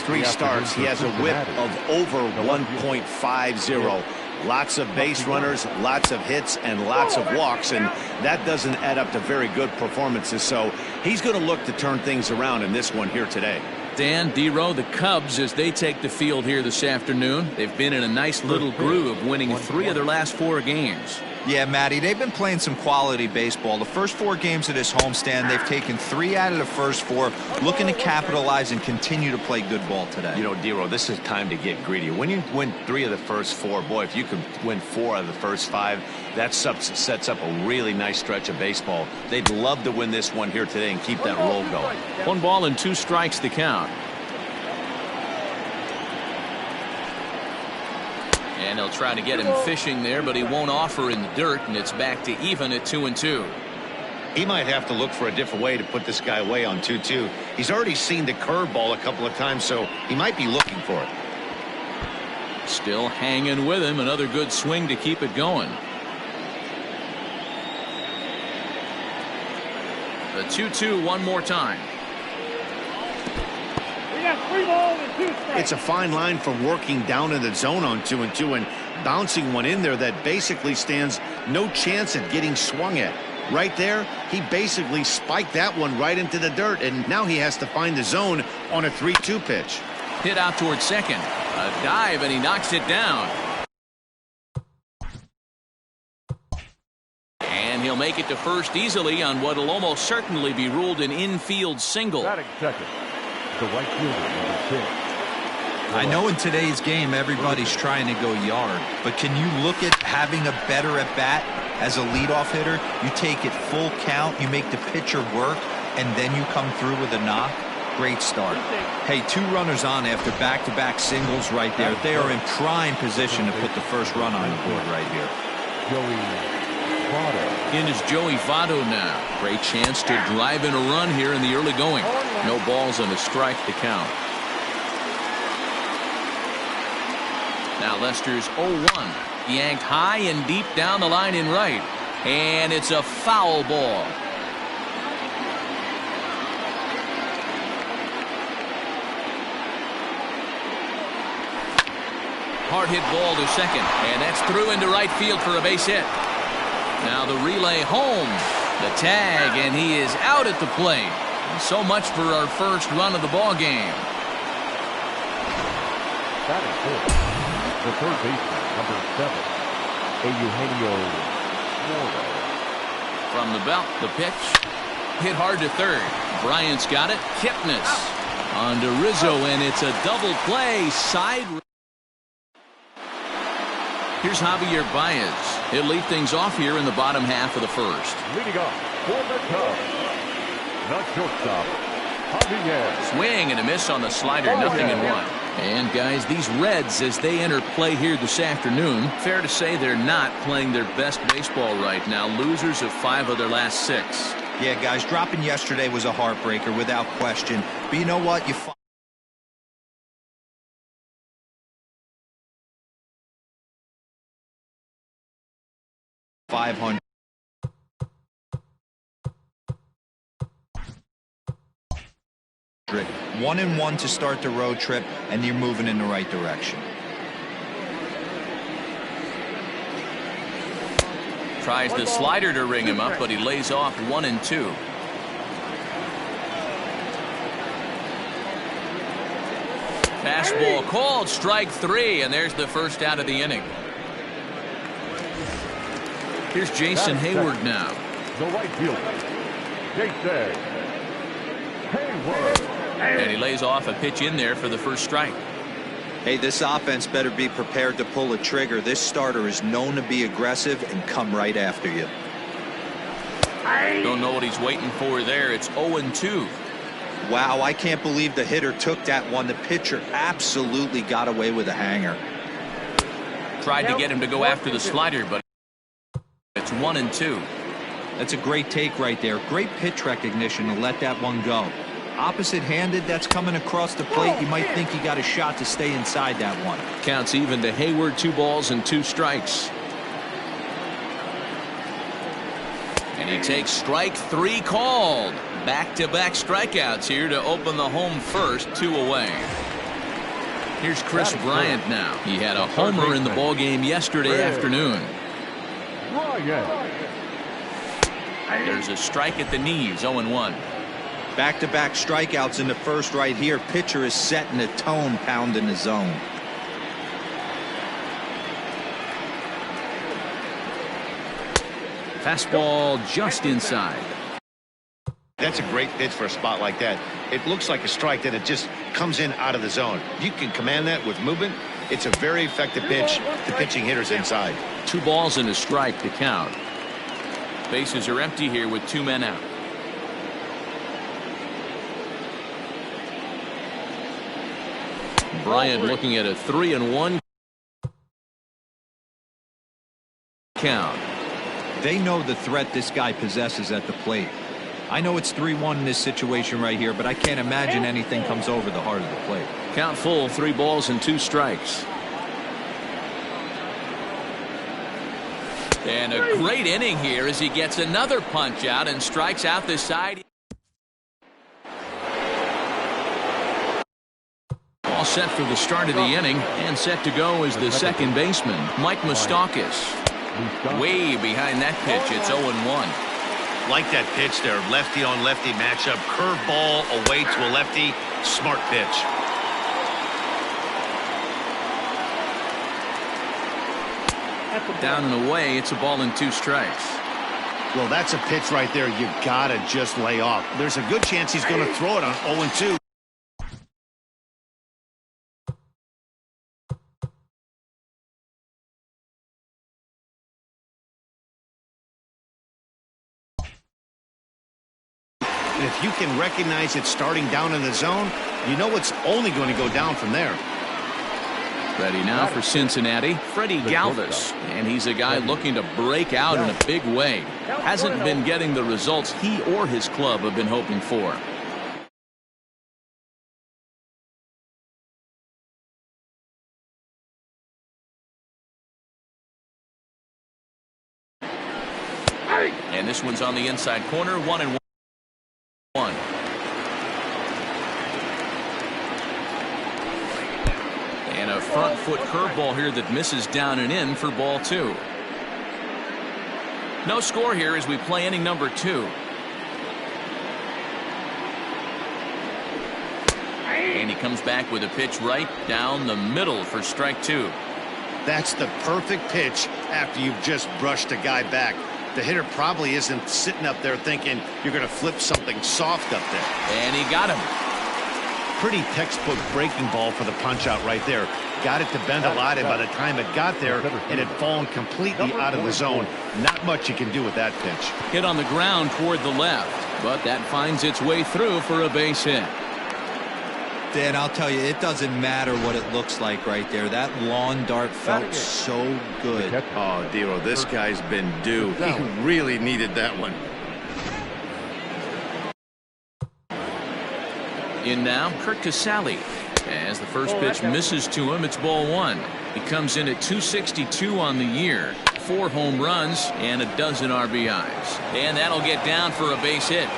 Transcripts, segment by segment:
three starts, he has a whip of over 1.50. Lots of base runners, lots of hits, and lots of walks, and that doesn't add up to very good performances. So he's going to look to turn things around in this one here today. Dan, D-Row, the Cubs, as they take the field here this afternoon, they've been in a nice little groove, winning 3 of their last 4 games. Yeah, Matty, they've been playing some quality baseball. The first 4 games of this homestand, they've taken 3 out of the first 4, looking to capitalize and continue to play good ball today. You know, D-Row, this is time to get greedy. When you win 3 of the first 4, boy, if you could win 4 of the first 5, that sets up a really nice stretch of baseball. They'd love to win this one here today and keep that roll going. 1 ball and 2 strikes to count. And they'll try to get him fishing there, but he won't offer in the dirt, and it's back to even at 2-2. He might have to look for a different way to put this guy away on 2-2. He's already seen the curveball a couple of times, so he might be looking for it. Still hanging with him. Another good swing to keep it going. The 2-2 one more time. It's a fine line from working down in the zone on 2-2 and bouncing one in there that basically stands no chance at getting swung at. Right there, he basically spiked that one right into the dirt, and now he has to find the zone on a 3-2 pitch. Hit out towards second. A dive, and he knocks it down. And he'll make it to first easily on what will almost certainly be ruled an infield single. Batting second, the right fielder, number 6. I know in today's game everybody's trying to go yard, but can you look at having a better at bat as a leadoff hitter? You take it full count, you make the pitcher work, and then you come through with a knock. Great start. Hey, 2 runners on after back-to-back singles right there. They are in prime position to put the first run on the board right here. In is Joey Votto now. Great chance to drive in a run here in the early going. No balls and a strike to count. Now Lester's 0-1. Yanked high and deep down the line in right. And it's a foul ball. Hard hit ball to second. And that's through into right field for a base hit. Now the relay home. The tag, and he is out at the plate. So much for our first run of the ball game. Batting fourth, the third baseman, number 7, Eugenio Suarez. From the belt, the pitch. Hit hard to third. Bryant's got it. Kipnis on to Rizzo, and it's a double play. Side. Here's Javier Baez. He'll lead things off here in the bottom half of the first. Leading off for the Cubs, the shortstop, Javier. Swing and a miss on the slider, nothing in 1. And guys, these Reds, as they enter play here this afternoon, fair to say they're not playing their best baseball right now. Losers of 5 of their last 6. Yeah, guys, dropping yesterday was a heartbreaker without question. But you know what? You 500. One and one to start the road trip, and you're moving in the right direction. Tries the slider to ring him up, but he lays off 1-2. Fastball called, strike 3, and there's the first out of the inning. Here's Jason Hayward now. The right fielder, Jason Hayward. And he lays off a pitch in there for the first strike. Hey, this offense better be prepared to pull a trigger. This starter is known to be aggressive and come right after you. Don't know what he's waiting for there. It's 0-2. Wow, I can't believe the hitter took that one. The pitcher absolutely got away with a hanger. Tried to get him to go after the slider, but it's 1-2. That's a great take right there. Great pitch recognition to let that one go. Opposite-handed, that's coming across the plate. You might think he got a shot to stay inside that one. Counts even to Hayward, 2 balls and 2 strikes. And he takes strike 3 called. Back-to-back strikeouts here to open the home first, 2 away. Here's Chris Bryant now. He had a homer in the ballgame yesterday afternoon. There's a strike at the knees, 0-1. Back-to-back strikeouts in the first right here. Pitcher is setting the tone, pounding the zone. Fastball just inside. That's a great pitch for a spot like that. It looks like a strike that it just comes in out of the zone. You can command that with movement. It's a very effective pitch to pitching hitters inside. 2 balls and a strike to count. Bases are empty here with 2 men out. Bryant looking at a 3-1 count. They know the threat this guy possesses at the plate. I know it's 3-1 in this situation right here, but I can't imagine anything comes over the heart of the plate. Count full, 3 balls and 2 strikes. And a great inning here as he gets another punch out and strikes out the side. All set for the start of the inning, and set to go is the second baseman, Mike Moustakas. Way behind that pitch, it's 0-1. Like that pitch there, lefty on lefty matchup, curveball away to a lefty, smart pitch. Down and away, it's a ball and 2 strikes. Well, that's a pitch right there you gotta just lay off. There's a good chance he's going to throw it on 0-2. And if you can recognize it starting down in the zone, you know it's only going to go down from there. Ready now for Cincinnati, Freddie Galvis. And he's a guy looking to break out in a big way. Hasn't been getting the results he or his club have been hoping for. And this one's on the inside corner, 1-1. And a front foot curveball here that misses down and in for ball 2. No score here as we play inning number 2. And he comes back with a pitch right down the middle for strike 2. That's the perfect pitch after you've just brushed a guy back. The hitter probably isn't sitting up there thinking you're going to flip something soft up there. And he got him. Pretty textbook breaking ball for the punch out right there. Got it to bend a lot, and by the time it got there, it had fallen completely out of the zone. Not much you can do with that pitch. Hit on the ground toward the left, but that finds its way through for a base hit. Dan, I'll tell you, it doesn't matter what it looks like right there. That lawn dart felt so good. Oh, Dero, this guy's been due. He really needed that one. In now, Kurt Casale. As the first pitch misses to him, it's ball 1. He comes in at 262 on the year, 4 home runs, and a dozen RBIs. And that'll get down for a base hit.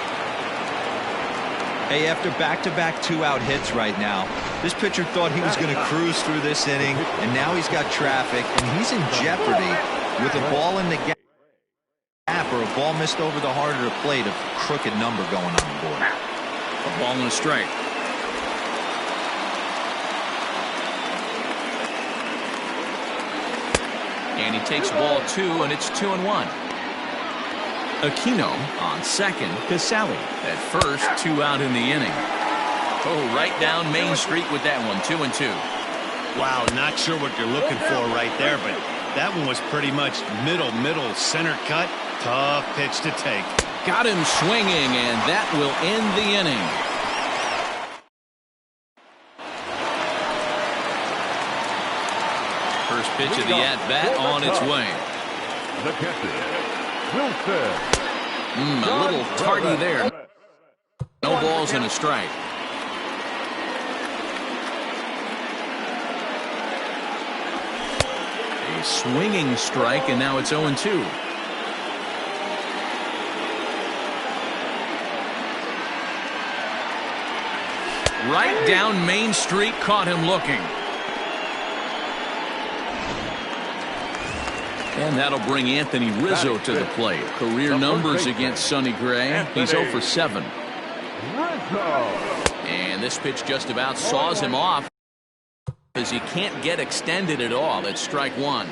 Hey, after back-to-back 2-out hits right now, this pitcher thought he was going to cruise through this inning, and now he's got traffic, and he's in jeopardy with a ball in the gap or a ball missed over the heart of the plate, a crooked number going on the board. A ball and a strike. And he takes ball 2, and it's 2-1. Aquino on second. Casale at first, 2 out in the inning. Oh, right down Main Street with that one, 2-2. Wow, not sure what you're looking for right there, but that one was pretty much middle, center cut. Tough pitch to take. Got him swinging, and that will end the inning. First pitch of the at-bat on its way. The catcher, Wilson. A little tardy there. No balls and a strike. A swinging strike, and now it's 0-2. Right down Main Street, caught him looking. And that'll bring Anthony Rizzo to the plate. Career numbers against Sonny Gray. He's 0 for 7. And this pitch just about saws him off as he can't get extended at all. It's strike one.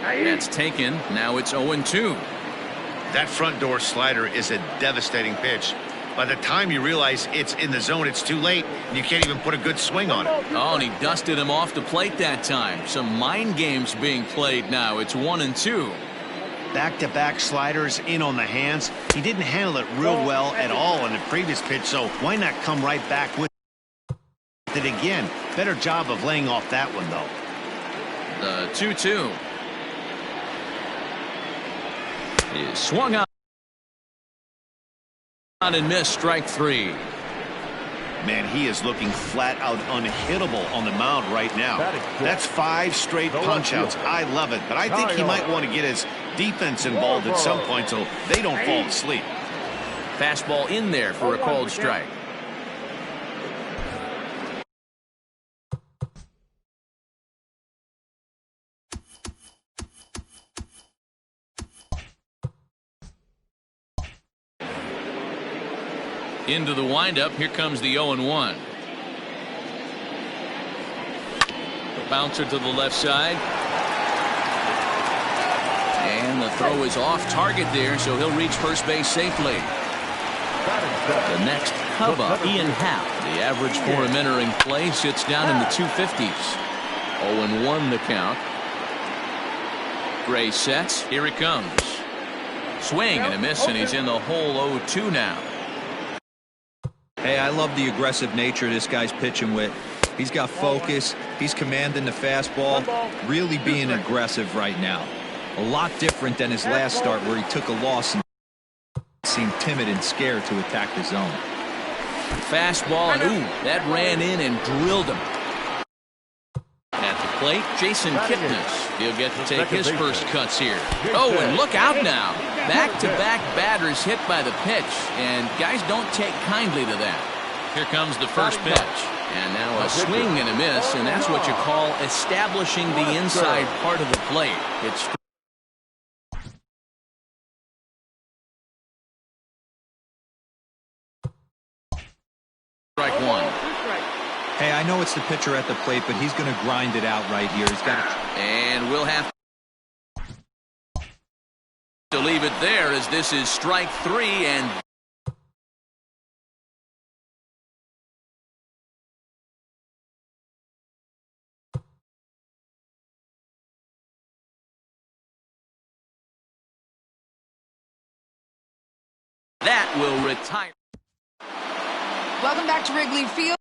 That's taken. Now it's 0-2. That front door slider is a devastating pitch. By the time you realize it's in the zone, it's too late, and you can't even put a good swing on it. Oh, and he dusted him off the plate that time. Some mind games being played now. It's 1-2. Back-to-back sliders in on the hands. He didn't handle it real well at all in the previous pitch, so why not come right back with it again? Better job of laying off that one, though. The 2-2 is swung out and missed. Strike three. Man, he is looking flat out unhittable on the mound right now. That's 5 straight punch-outs. I love it, but I think he might want to get his defense involved at some point so they don't fall asleep. Fastball in there for a called strike. Into the windup. Here comes the 0-1. The bouncer to the left side. And the throw is off target there, so he'll reach first base safely. The next Cub up, Ian Happ. The average for him entering play sits down in the 250s. 0-1 the count. Gray sets. Here he comes. Swing and a miss, and he's in the hole. 0-2 now. Hey, I love the aggressive nature this guy's pitching with. He's got focus. He's commanding the fastball. Really being aggressive right now. A lot different than his last start where he took a loss and seemed timid and scared to attack the zone. Fastball, and ooh, that ran in and drilled him. At the plate, Jason Kipnis. He'll get to take his first cuts here. Oh, and look out now. Back-to-back batters hit by the pitch, and guys don't take kindly to that. Here comes the first pitch. And now a swing and a miss, and that's what you call establishing the inside part of the plate. It's strike one. Hey, I know it's the pitcher at the plate, but he's going to grind it out right here. He's got to... And we'll have to leave it there as this is strike three, and that will retire. Welcome back to Wrigley Field.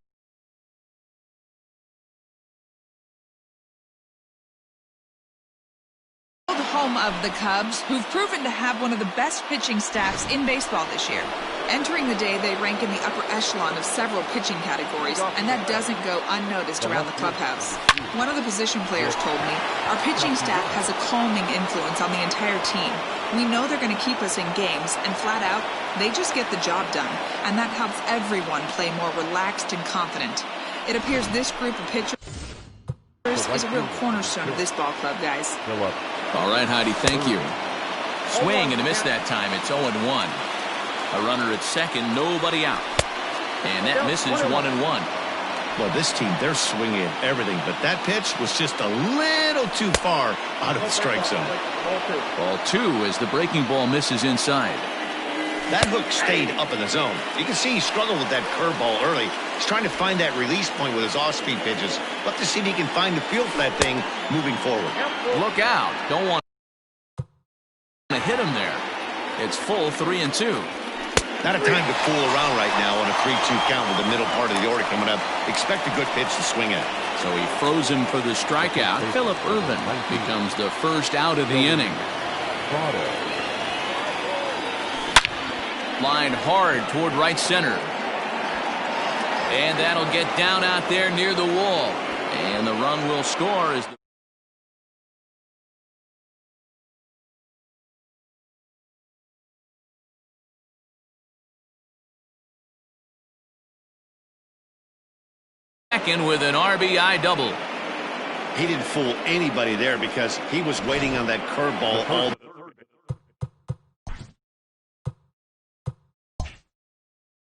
Home of the Cubs, who've proven to have one of the best pitching staffs in baseball this year. Entering the day, they rank in the upper echelon of several pitching categories, and that doesn't go unnoticed around the clubhouse. One of the position players told me, our pitching staff has a calming influence on the entire team. We know they're going to keep us in games, and flat out, they just get the job done, and that helps everyone play more relaxed and confident. It appears this group of pitchers is a real cornerstone of this ball club, guys. All right, Heidi, thank you. Swing and a miss that time. It's 0-1. A runner at second, nobody out. And that misses 1-1. Well, this team, they're swinging everything, but that pitch was just a little too far out of the strike zone. Ball two as the breaking ball misses inside. That hook stayed up in the zone. You can see he struggled with that curveball early. He's trying to find that release point with his off-speed pitches. We'll have to see if he can find the feel for that thing moving forward. Look out. Don't want to hit him there. It's full 3-2. Not a time to fool around right now on a 3-2 count with the middle part of the order coming up. Expect a good pitch to swing at. So he froze him for the strikeout. Phillip Ervin becomes the first out of the inning. Line hard toward right center. And that'll get down out there near the wall. And the run will score as the second with an RBI double. He didn't fool anybody there because he was waiting on that curveball all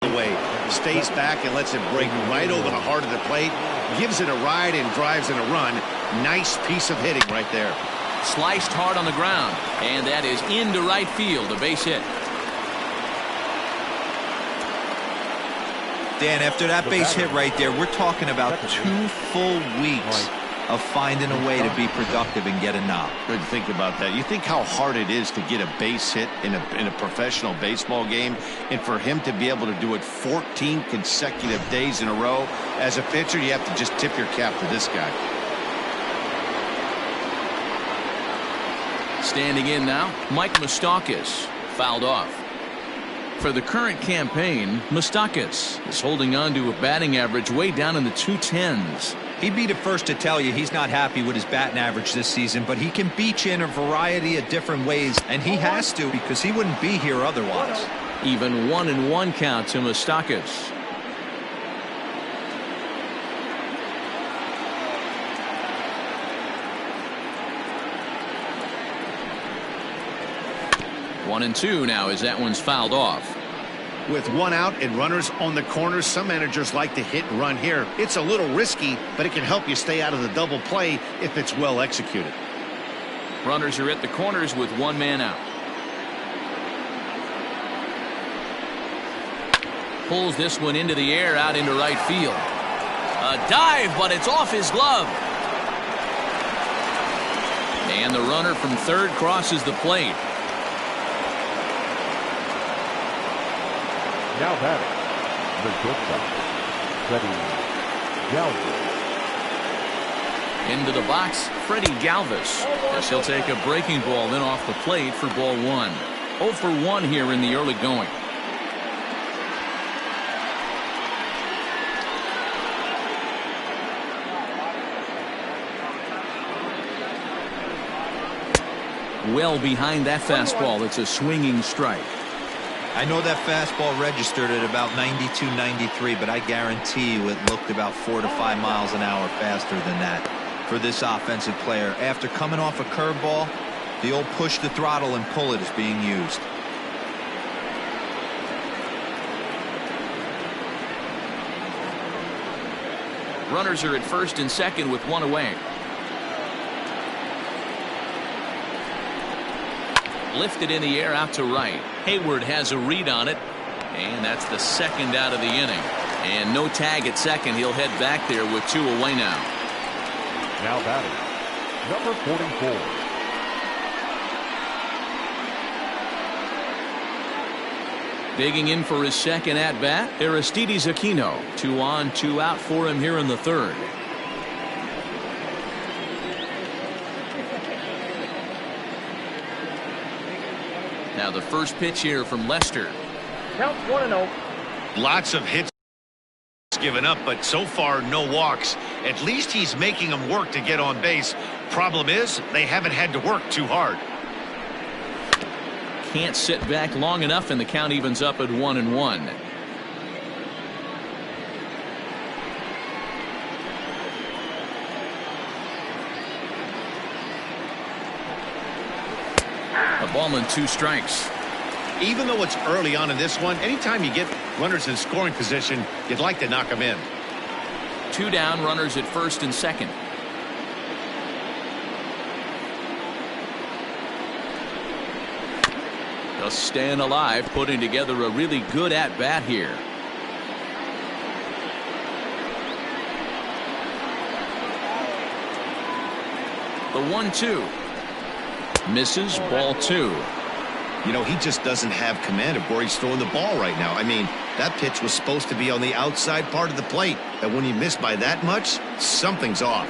the way. Stays back and lets it break right over the heart of the plate. Gives it a ride and drives in a run. Nice piece of hitting right there. Sliced hard on the ground, and that is into right field, a base hit. Dan, after that base hit right there, we're talking about 2 full weeks of finding a way to be productive and get a knock. Good to think about that. You think how hard it is to get a base hit in a professional baseball game, and for him to be able to do it 14 consecutive days in a row. As a pitcher, you have to just tip your cap to this guy. Standing in now, Mike Moustakas, fouled off. For the current campaign, Moustakas is holding on to a batting average way down in the 210s. He'd be the first to tell you he's not happy with his batting average this season, but he can beat you in a variety of different ways, and he has to because he wouldn't be here otherwise. Even 1-1 count to Moustakas. One and two now as that one's fouled off. With one out and runners on the corners, some managers like to hit and run here. It's a little risky, but it can help you stay out of the double play if it's well executed. Runners are at the corners with one man out. Pulls this one into the air out into right field. A dive, but it's off his glove. And the runner from third crosses the plate. Now batting, the shortstop, Freddie Galvis. Into the box, Freddie Galvis, as he'll take a breaking ball in off the plate for ball one. 0 for 1 here in the early going. Well behind that fastball, it's a swinging strike. I know that fastball registered at about 92, 93, but I guarantee you it looked about 4 to 5 miles an hour faster than that for this offensive player. After coming off a curveball, the old push the throttle and pull it is being used. Runners are at first and second with one away. Lifted in the air out to right. Hayward has a read on it, and that's the second out of the inning. And no tag at second. He'll head back there with 2 away now. Now batting, number 44. Digging in for his second at bat, Aristides Aquino. 2 on, 2 out for him here in the third. Now the first pitch here from Lester. Count 1-0. Lots of hits given up, but so far no walks. At least he's making them work to get on base. Problem is, they haven't had to work too hard. Can't sit back long enough, and the count evens up at 1-1. A ball and 2 strikes. Even though it's early on in this one, anytime you get runners in scoring position, you'd like to knock them in. 2 down, runners at first and second. Just staying alive, putting together a really good at-bat here. The 1-2. Misses, ball 2. You know, he just doesn't have command of where he's throwing the ball right now. I mean, that pitch was supposed to be on the outside part of the plate. And when you miss by that much, something's off.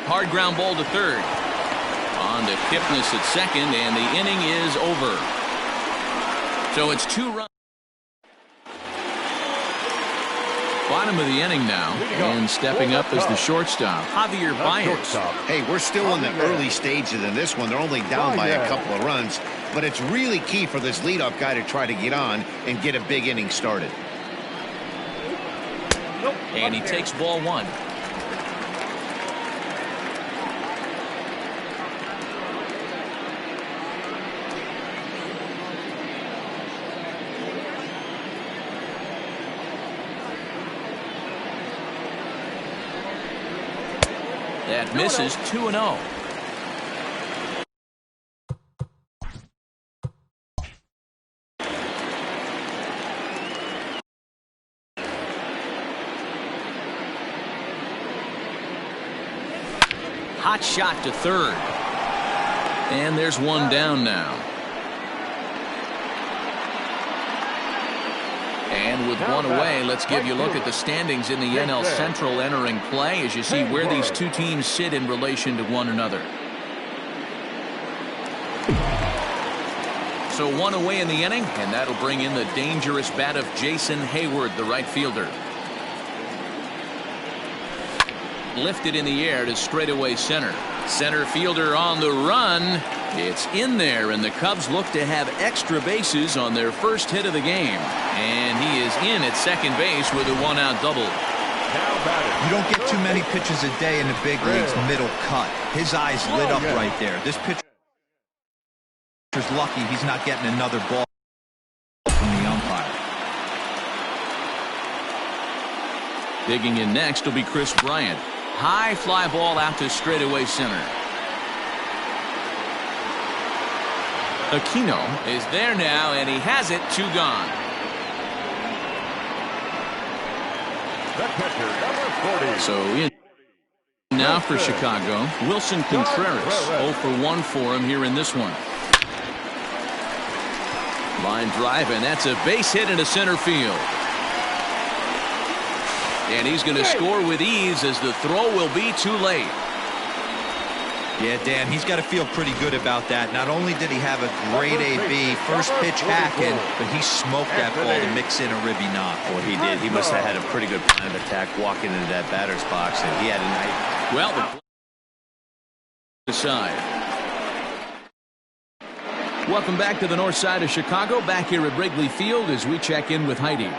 Hard ground ball to third. On to Kipnis at second, and the inning is over. So it's 2 runs. Bottom of the inning now, and stepping up as the shortstop, Javier Baez. Hey, we're still in the early stages in this one. They're only down by a couple of runs, but it's really key for this leadoff guy to try to get on and get a big inning started. And he takes ball 1. That misses 2-0. Hot shot to third. And there's one down now. And with one away, let's give you a look at the standings in the NL Central entering play as you see where these two teams sit in relation to one another. So one away in the inning, and that'll bring in the dangerous bat of Jason Hayward, the right fielder. Lifted in the air to straightaway center. Center fielder on the run. It's in there, and the Cubs look to have extra bases on their first hit of the game. And he is in at second base with a one-out double. You don't get too many pitches a day in the big leagues middle cut. His eyes lit up right there. This pitcher's lucky he's not getting another ball from the umpire. Digging in next will be Chris Bryant. High fly ball out to straightaway center. Aquino is there now, and he has it. 2 gone. So in now for Chicago, Wilson Contreras. 0 for 1 for him here in this one. Line drive, and that's a base hit into center field. And he's going to score with ease as the throw will be too late. Yeah, Dan, he's got to feel pretty good about that. Not only did he have a great AB, first pitch hacking, but he smoked that ball to mix in a ribby knock. Well, he did. He must have had a pretty good plan of attack walking into that batter's box, and he had a night. Well, the side. Welcome back to the north side of Chicago, back here at Wrigley Field as we check in with Heidi.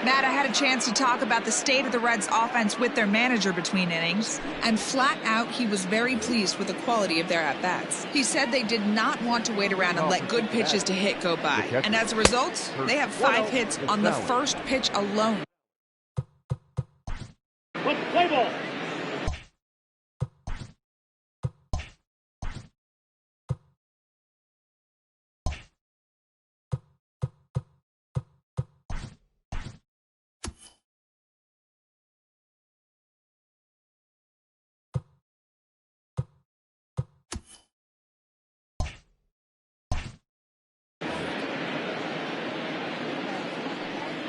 Matt, I had a chance to talk about the state of the Reds offense with their manager between innings, and flat out he was very pleased with the quality of their at-bats. He said they did not want to wait around and let good pitches to hit go by, and as a result, they have 5 hits on the first pitch alone. Play ball.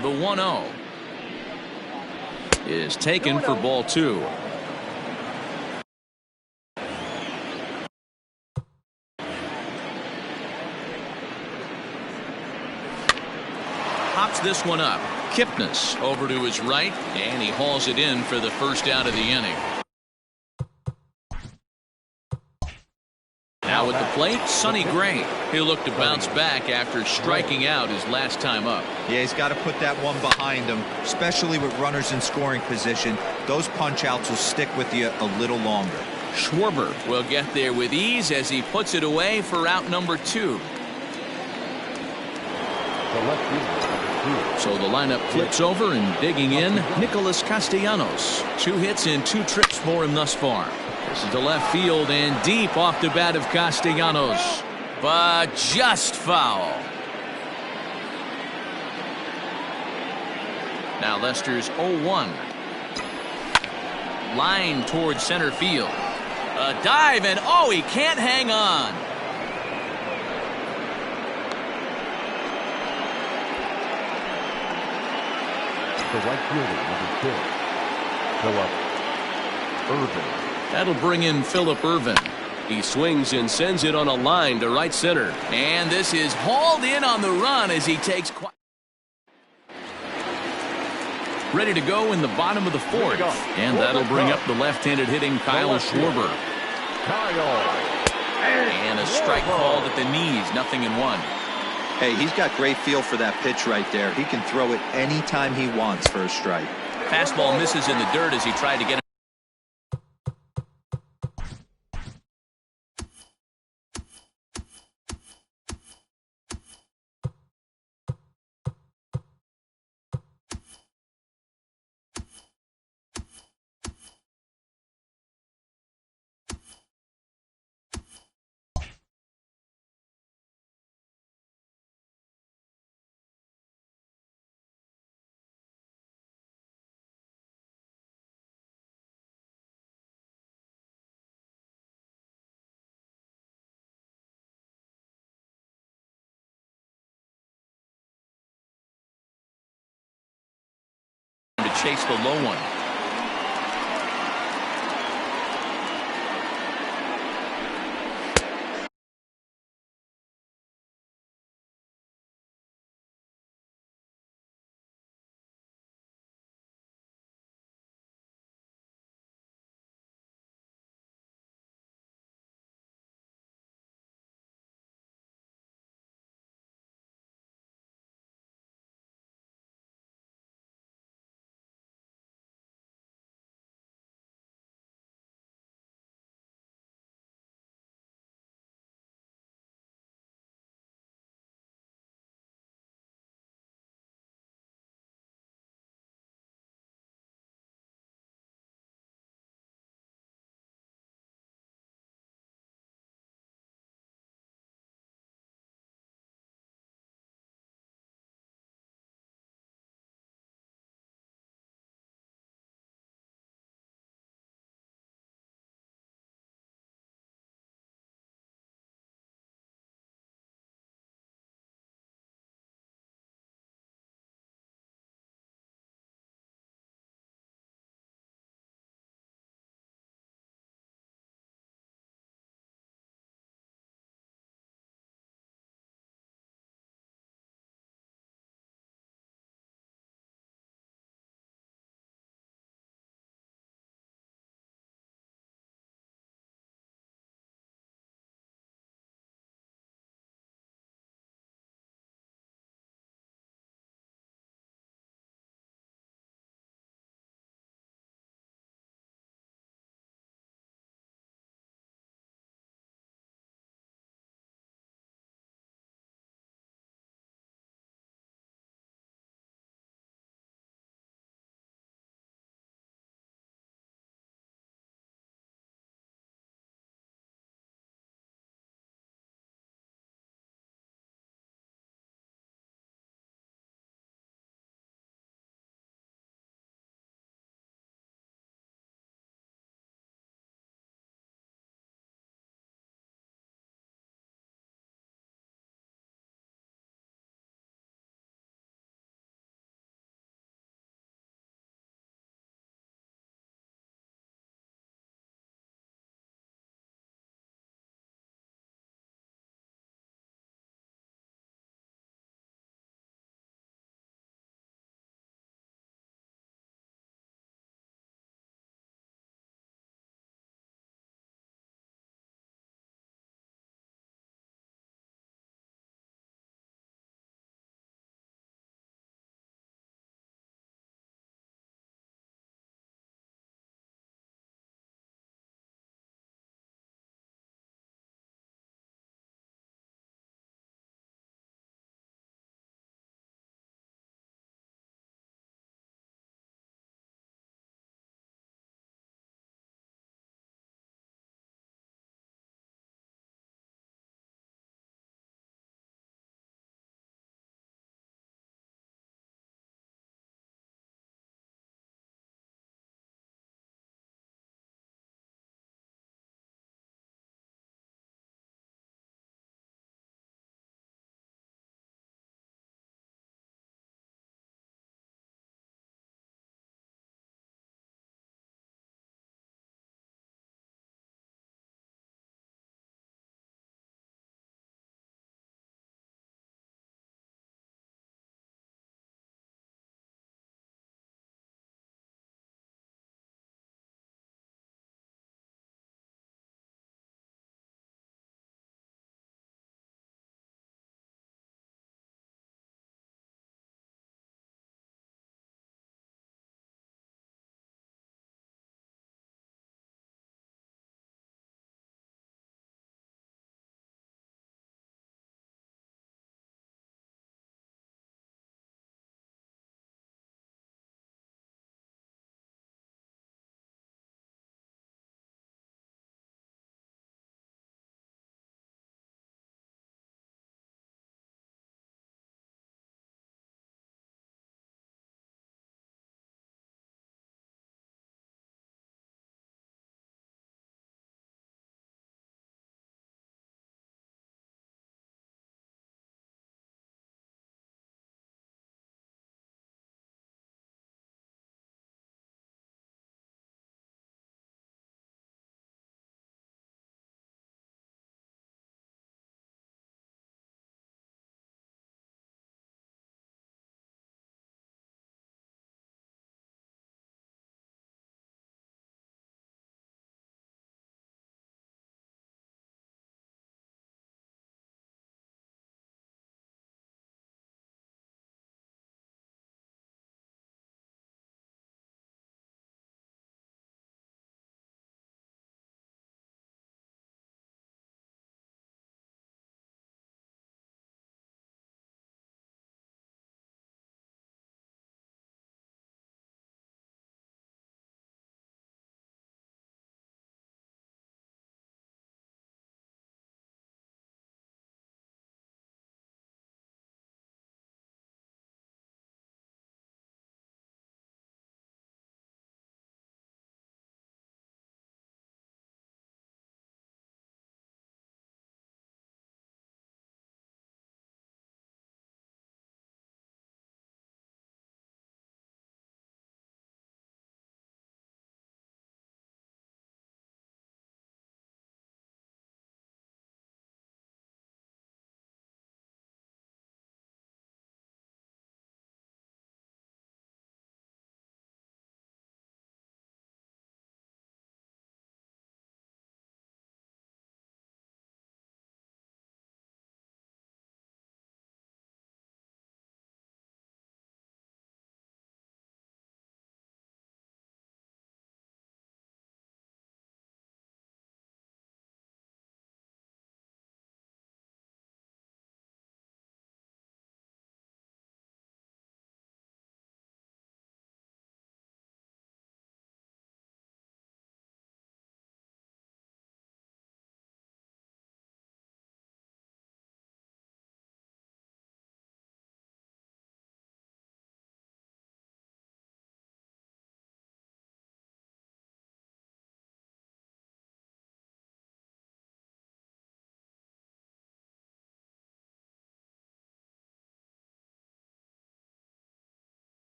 The 1-0 is taken for ball 2. Pops this one up. Kipnis over to his right, and he hauls it in for the first out of the inning. Now at the plate, Sonny Gray. He'll look to bounce back after striking out his last time up. Yeah, he's got to put that one behind him, especially with runners in scoring position. Those punch-outs will stick with you a little longer. Schwarber will get there with ease as he puts it away for out number 2. So the lineup flips over, and digging in, Nicholas Castellanos. 2 hits and 2 trips for him thus far. This is to left field and deep off the bat of Castellanos, but just foul. Now Lester's 0-1. Line towards center field. A dive, and oh, he can't hang on. The right fielder, number 2, Philip Irvin. That'll bring in Philip Irvin. He swings and sends it on a line to right center. And this is hauled in on the run as he takes. Ready to go in the bottom of the 4th. And that'll bring up the left-handed hitting Kyle Schwarber. And a strike called at the knees. 0-1. Hey, he's got great feel for that pitch right there. He can throw it anytime he wants for a strike. Fastball misses in the dirt as he tried to get it. chase the low one.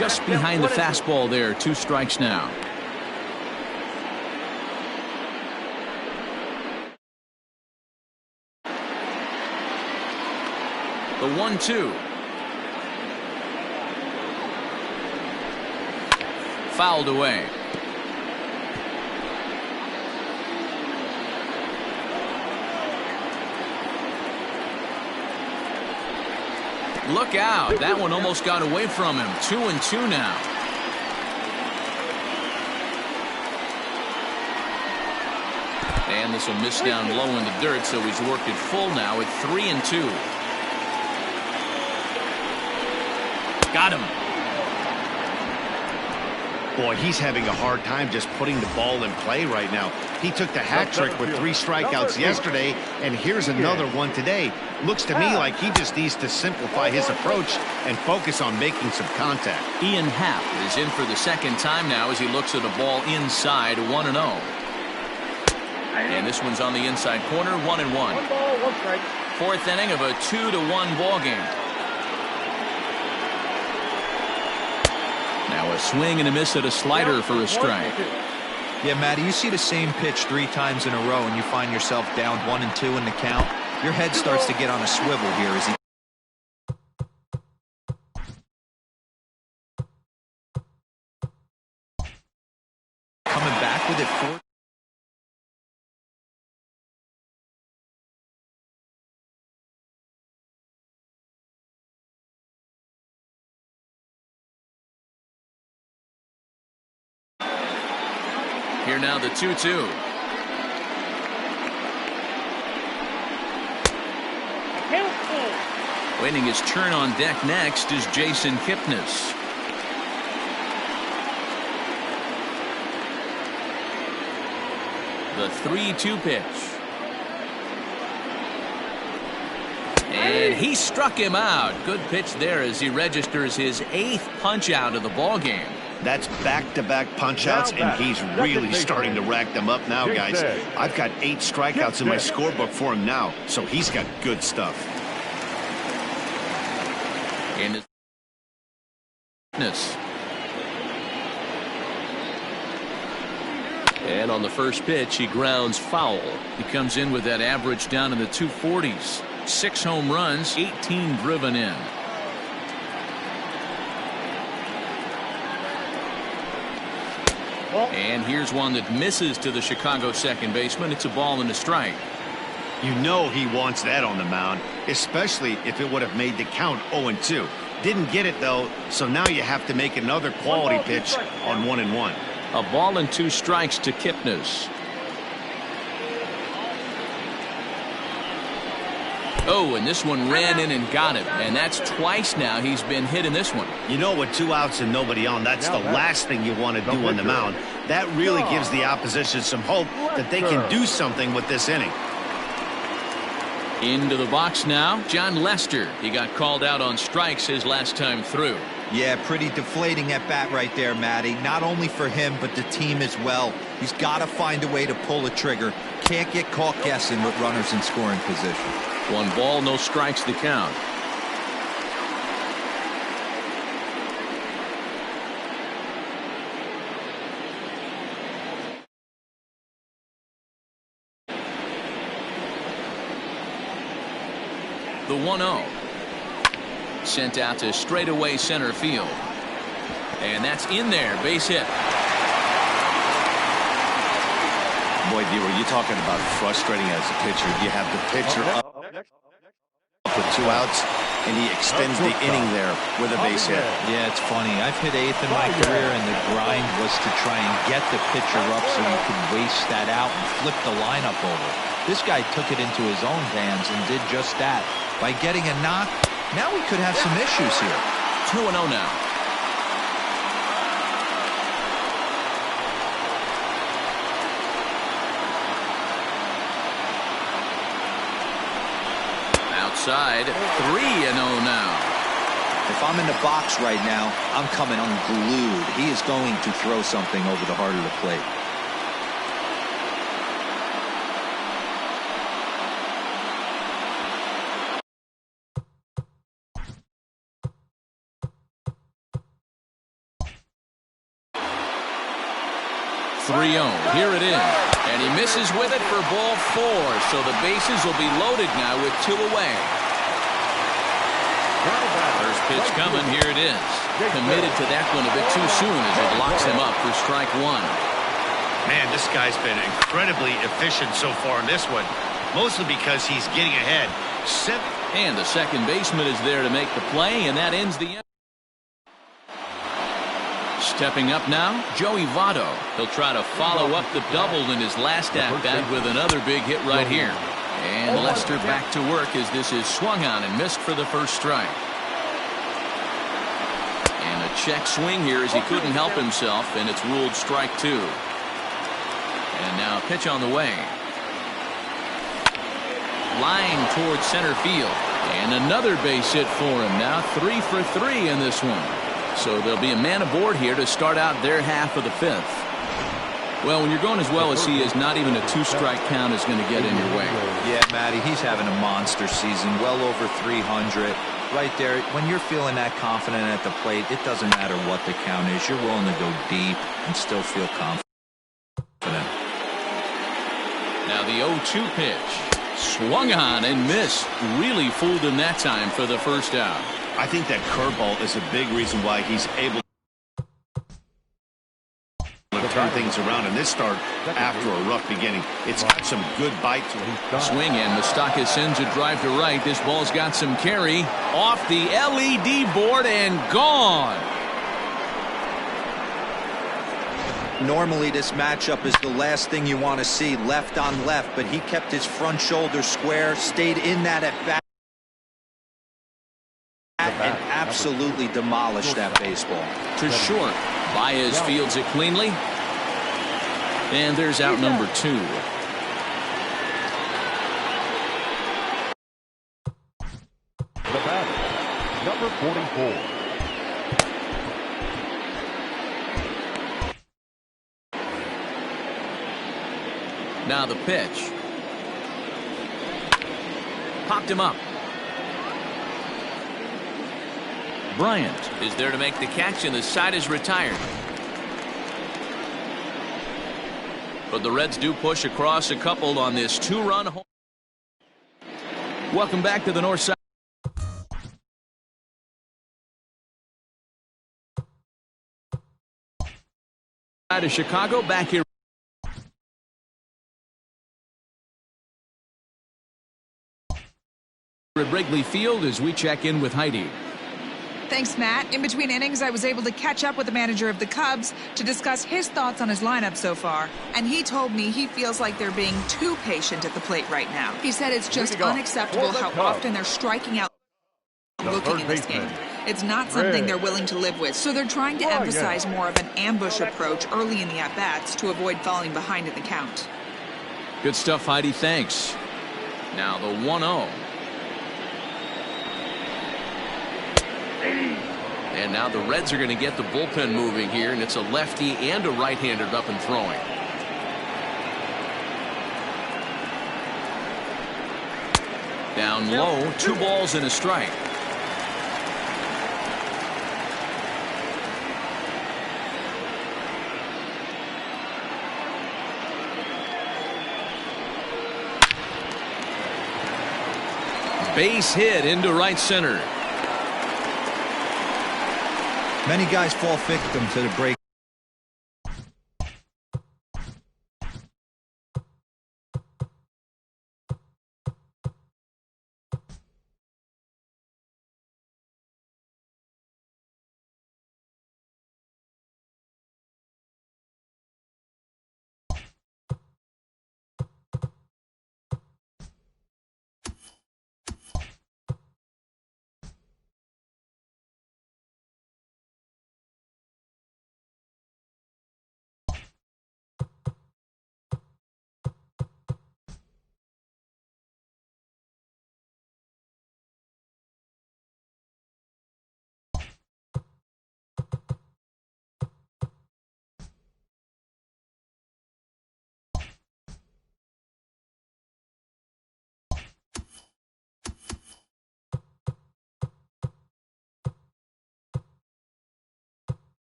Just behind the fastball there. 2 strikes now. The 1-2. Fouled away. Look out. That one almost got away from him. 2-2 now. And this will miss down low in the dirt, so he's worked it full now at 3-2. Got him. Boy, he's having a hard time just putting the ball in play right now. He took the hat trick with 3 strikeouts yesterday, and here's another one today. Looks to me like he just needs to simplify his approach and focus on making some contact. Ian Happ is in for the second time now as he looks at a ball inside. 1-0. And this one's on the inside corner. 1-1. 1 ball, 1 strike. 4th inning of a 2-1 ball game. Now a swing and a miss at a slider for a strike. Yeah, Matty, you see the same pitch 3 times in a row and you find yourself down 1-2 in the count. Your head starts to get on a swivel here as he coming back with it for. Here now the 2-2. Waiting his turn on deck next is Jason Kipnis. The 3-2 pitch. And he struck him out. Good pitch there as he registers his 8th punch out of the ball game. That's back-to-back punch-outs, and he's really starting to rack them up now, guys. I've got 8 strikeouts in my scorebook for him now, so he's got good stuff. And on the first pitch, he grounds foul. He comes in with that average down in the 240s. 6 home runs, 18 driven in. And here's one that misses to the Chicago second baseman. It's a ball and a strike. You know he wants that on the mound, especially if it would have made the count 0-2. Didn't get it, though, so now you have to make another quality pitch on 1-1. A ball and 2 strikes to Kipnis. Oh, and this one ran in and got him. And that's twice now he's been hit in this one. You know, with 2 outs and nobody on, that's the last thing you want to do on the mound. That really gives the opposition some hope that they can do something with this inning. Into the box now, John Lester. He got called out on strikes his last time through. Yeah, pretty deflating at bat right there, Matty. Not only for him, but the team as well. He's got to find a way to pull a trigger. Can't get caught guessing with runners in scoring position. 1 ball, no strikes to count. The 1-0. Sent out to straightaway center field. And that's in there. Base hit. Boy, viewer, you're talking about frustrating as a pitcher. You have the pitcher up with 2 outs, and he extends the inning there with a base hit. Yeah, it's funny. I've hit 8th in my career, and the grind was to try and get the pitcher up so you could waste that out and flip the lineup over. This guy took it into his own hands and did just that. By getting a knock, now we could have some issues here. 2-0 now. Outside, 3-0 now. If I'm in the box right now, I'm coming unglued. He is going to throw something over the heart of the plate. 3-0. Here it is. And he misses with it for ball 4. So the bases will be loaded now with 2 away. First pitch coming. Here it is. Committed to that one a bit too soon as it locks him up for strike 1. Man, this guy's been incredibly efficient so far in this one, mostly because he's getting ahead. And the second baseman is there to make the play, and that ends the inning. Stepping up now, Joey Votto. He'll try to follow up the double in his last at-bat with another big hit right here. And Lester back to work as this is swung on and missed for the first strike. And a check swing here as he couldn't help himself, and it's ruled strike 2. And now a pitch on the way. Line towards center field. And another base hit for him. Now 3 for 3 in this one. So there'll be a man aboard here to start out their half of the 5th. Well, when you're going as well as he is, not even a 2-strike count is going to get in your way. Yeah, Matty, he's having a monster season, well over 300. Right there, when you're feeling that confident at the plate, it doesn't matter what the count is. You're willing to go deep and still feel confident. Now the 0-2 pitch. Swung on and missed. Really fooled him that time for the first out. I think that curveball is a big reason why he's able to turn things around in this start after a rough beginning. It's got some good bite to it. Swing, and Mustaka sends a drive to right. This ball's got some carry. Off the LED board and gone. Normally this matchup is the last thing you want to see, left on left, but he kept his front shoulder square, stayed in that at bat, and absolutely demolished that baseball. To short. Baez fields it cleanly. And there's out number 2. The batter, number 44. Now the pitch. Popped him up. Bryant is there to make the catch, and the side is retired. But the Reds do push across a couple on this 2-run home. Welcome back to the north side. Of Chicago, back here. At Wrigley Field as we check in with Heidi. Thanks, Matt. In between innings, I was able to catch up with the manager of the Cubs to discuss his thoughts on his lineup so far. And he told me he feels like they're being too patient at the plate right now. He said it's just unacceptable how often they're striking out looking in this game. It's not something they're willing to live with, so they're trying to emphasize more of an ambush approach early in the at-bats to avoid falling behind in the count. Good stuff, Heidi. Thanks. Now the 1-0. And now the Reds are going to get the bullpen moving here, and it's a lefty and a right-hander up and throwing. Down low, 2 balls and a strike. Base hit into right center. Many guys fall victim to the break.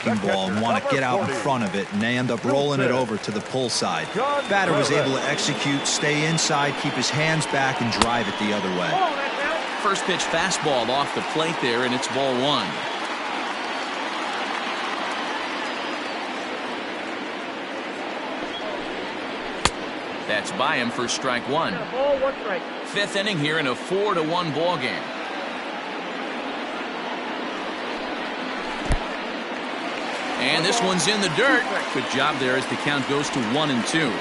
ball and want to get out in front of it, and they end up rolling it over to the pull side. Batter was able to execute, stay inside, keep his hands back, and drive it the other way. First pitch fastball off the plate there, and it's ball one. That's by him for strike one. Fifth inning here in a 4-1 ball game. And this one's in the dirt. Good job there as the count goes to 1-2.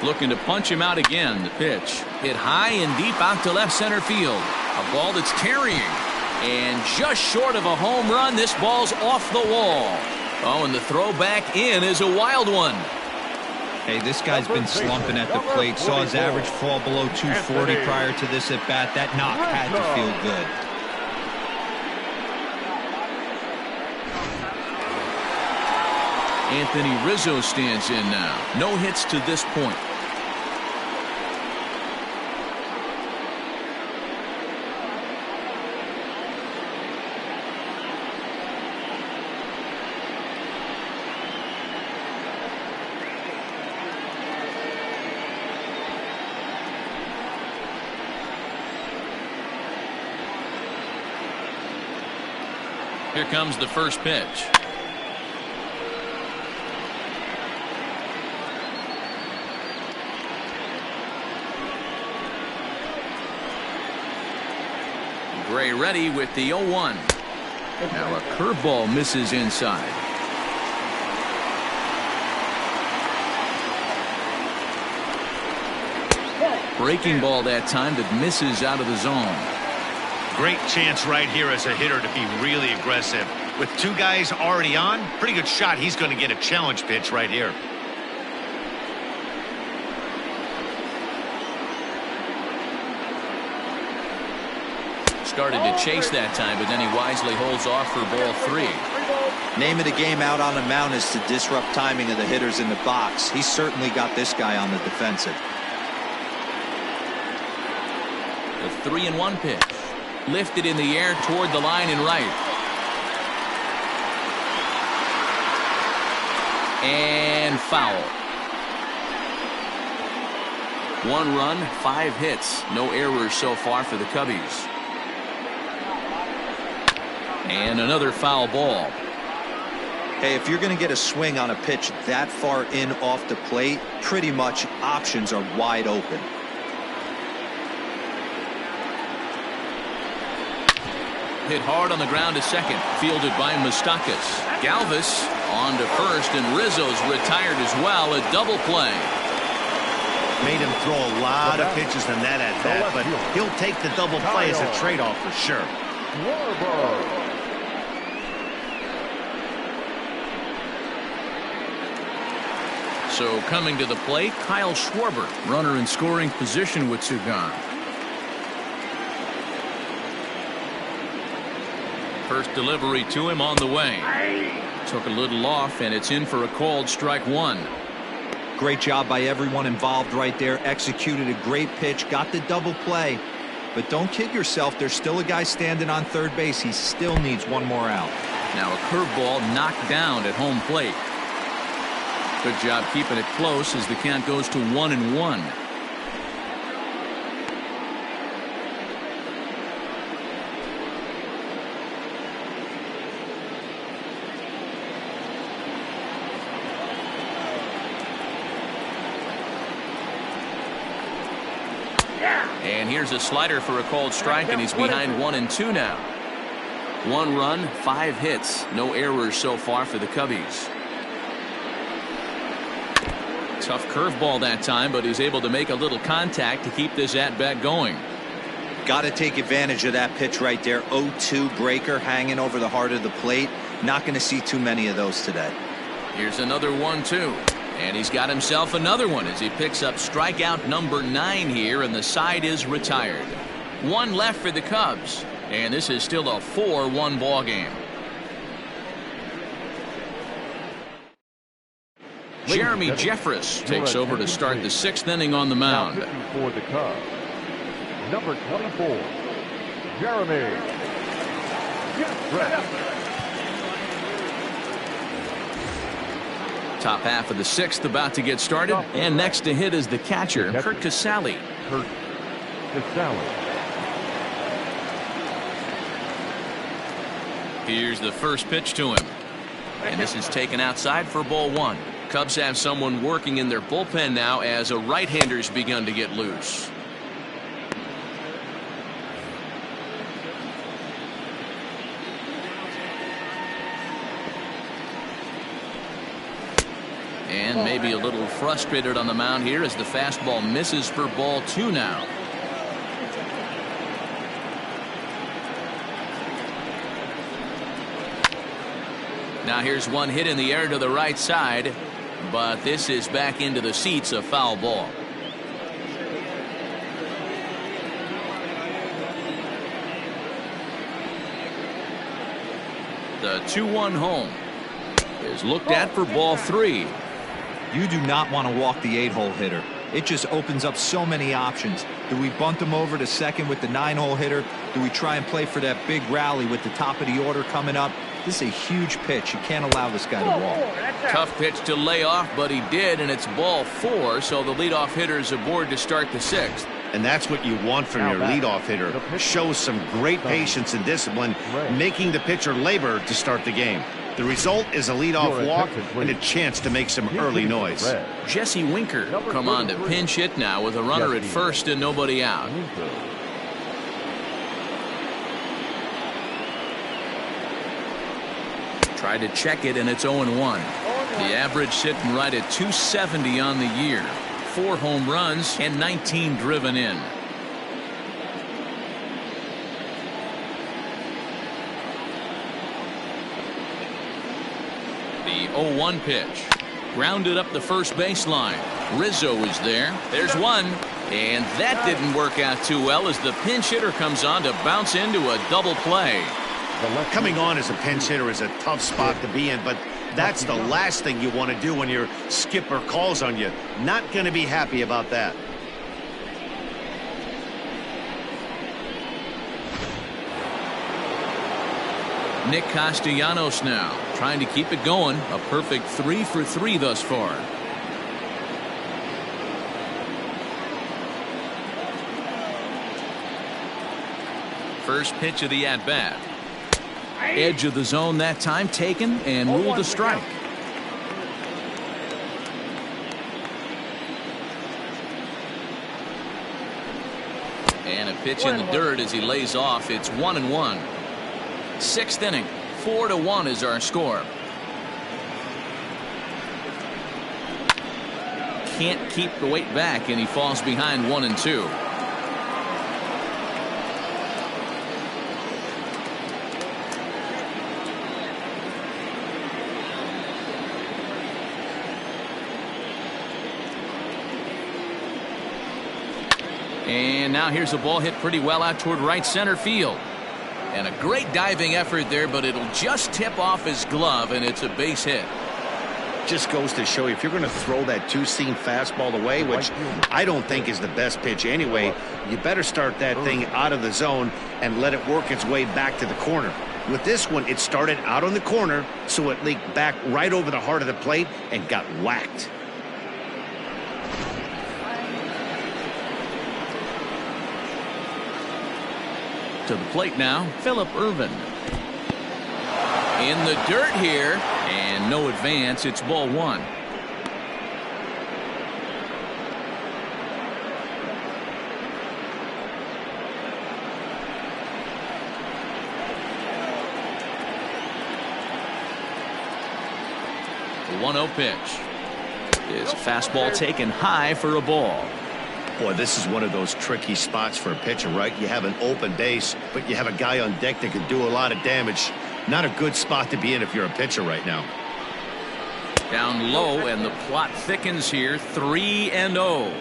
Looking to punch him out again. The pitch hit high and deep out to left center field. A ball that's carrying. And just short of a home run, this ball's off the wall. Oh, and the throw back in is a wild one. Hey, this guy's been slumping at the plate. Saw his average fall below 240 prior to this at bat. That knock had to feel good. Anthony Rizzo stands in now. No hits to this point. Here comes the first pitch. Gray ready with the 0-1. Now a curveball misses inside. Breaking ball that time that misses out of the zone. Great chance right here as a hitter to be really aggressive. With two guys already on, pretty good shot. He's going to get a challenge pitch right here. Started to chase that time, but then he wisely holds off for ball three. Name of the game out on the mound is to disrupt timing of the hitters in the box. He's certainly got this guy on the defensive. The 3-1 pitch. Lifted in the air toward the line and right. And foul. 1 run, 5 hits. No errors so far for the Cubbies. And another foul ball. Hey, if you're going to get a swing on a pitch that far in off the plate, pretty much options are wide open. Hit hard on the ground to second. Fielded by Moustakas. Galvis on to first, and Rizzo's retired as well. A double play. Made him throw a lot of pitches in that at bat, but he'll take the double play as a trade-off for sure. So coming to the plate, Kyle Schwarber, runner in scoring position with two gone. First delivery to him on the way. Took a little off, and it's in for a called strike one. Great job by everyone involved right there. Executed a great pitch, got the double play. But don't kid yourself, there's still a guy standing on third base. He still needs one more out. Now a curveball knocked down at home plate. Good job keeping it close as the count goes to 1-1. And here's a slider for a called strike, and he's behind 1-2 now. 1 run, 5 hits, no errors so far for the Cubbies. Tough curveball that time, but he's able to make a little contact to keep this at-bat going. Got to take advantage of that pitch right there. 0-2 breaker hanging over the heart of the plate. Not going to see too many of those today. Here's another 1-2. And he's got himself another one as he picks up strikeout number 9 here, and the side is retired. 1 left for the Cubs, and this is still a 4-1 ball game. Jeremy Jeffress takes over to start the 6th inning on the mound. For the Cubs, Number 24, Jeremy. Top half of the sixth about to get started. And next to hit is the catcher, Kurt Casale. Kurt Casale. Here's the first pitch to him. And this is taken outside for ball one. Cubs have someone working in their bullpen now as a right-hander's begun to get loose. And maybe a little frustrated on the mound here as the fastball misses for ball two now. Now here's one hit in the air to the right side, but this is back into the seats, a foul ball. The 2-1 home is looked at for ball three. You do not want to walk the 8-hole hitter. It just opens up so many options. Do we bunt him over to second with the 9-hole hitter? Do we try and play for that big rally with the top of the order coming up? This is a huge pitch. You can't allow this guy to walk. Tough pitch to lay off, but he did, and it's ball four, so the leadoff hitter is aboard to start the sixth. And that's what you want from your leadoff hitter. Shows some great patience and discipline, making the pitcher labor to start the game. The result is a leadoff walk and a chance to make some early noise. Jesse Winker come on to pinch hit now with a runner at first and nobody out. Tried to check it, and it's 0-1. The average sitting right at 270 on the year. 4 home runs and 19 driven in. The 0-1 pitch. Grounded up the first baseline. Rizzo is there. There's one. And that didn't work out too well as the pinch hitter comes on to bounce into a double play. Coming on as a pinch hitter is a tough spot to be in, but that's the last thing you want to do when your skipper calls on you. Not going to be happy about that. Nick Castellanos now trying to keep it going. A perfect 3 for 3 thus far. First pitch of the at-bat. Edge of the zone that time taken and ruled a strike. And a pitch in the dirt as he lays off. It's 1-1. 6th inning. 4-1 is our score. Can't keep the weight back, and he falls behind 1-2. And now here's a ball hit pretty well out toward right center field. And a great diving effort there, but it'll just tip off his glove, and it's a base hit. Just goes to show you, if you're going to throw that two-seam fastball away, which I don't think is the best pitch anyway, you better start that thing out of the zone and let it work its way back to the corner. With this one, it started out on the corner, so it leaked back right over the heart of the plate and got whacked. To the plate now, Phillip Ervin. In the dirt here, and no advance. It's ball one. The 1-0 pitch is a fastball taken high for a ball. Boy, this is one of those tricky spots for a pitcher, right? You have an open base, but you have a guy on deck that can do a lot of damage. Not a good spot to be in if you're a pitcher right now. Down low, and the plot thickens here. 3-0.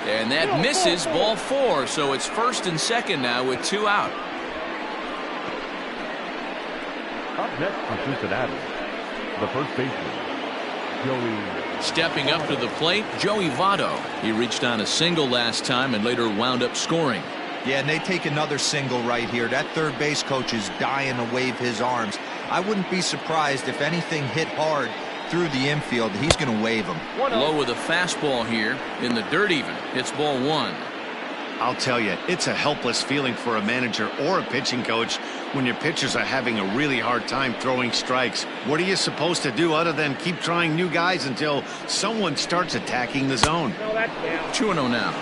And that misses, ball 4, so it's first and second now with 2 out. Up next for Cincinnati, the first baseman, Joey. Stepping up to the plate, Joey Votto. He reached on a single last time and later wound up scoring. Yeah, and they take another single right here. That third base coach is dying to wave his arms. I wouldn't be surprised if anything hit hard through the infield. He's going to wave them. Low with a fastball here. In the dirt even. It's ball one. I'll tell you, it's a helpless feeling for a manager or a pitching coach when your pitchers are having a really hard time throwing strikes. What are you supposed to do other than keep trying new guys until someone starts attacking the zone? 2-0 now.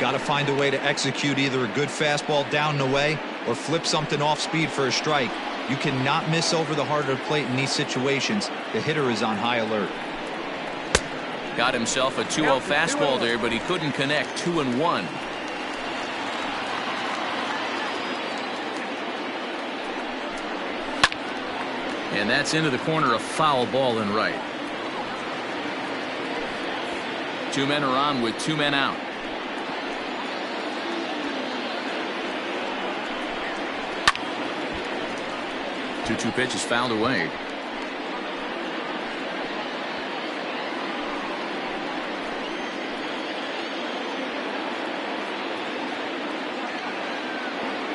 Got to find a way to execute either a good fastball down and away or flip something off speed for a strike. You cannot miss over the heart of the plate in these situations. The hitter is on high alert. Got himself a 2-0 fastball there, but he couldn't connect. 2-1. And that's into the corner, a foul ball and right. 2 men are on with 2 men out. Two pitch is fouled away.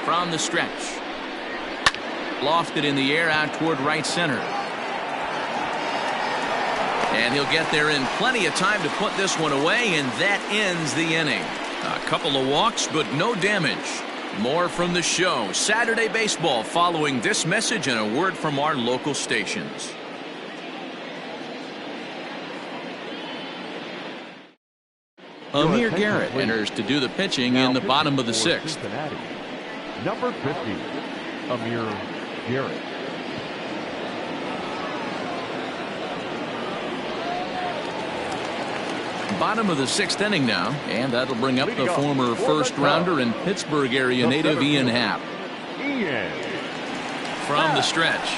From the stretch. Lofted in the air out toward right center. And he'll get there in plenty of time to put this one away, and that ends the inning. A couple of walks, but no damage. More from the show. Saturday baseball following this message and a word from our local stations. Amir Garrett enters to do the pitching in the bottom of the 6th. Number 50, Amir Garrett. Bottom of the 6th inning now, and that'll bring up the former first-rounder and Pittsburgh area native Ian Happ. From the stretch.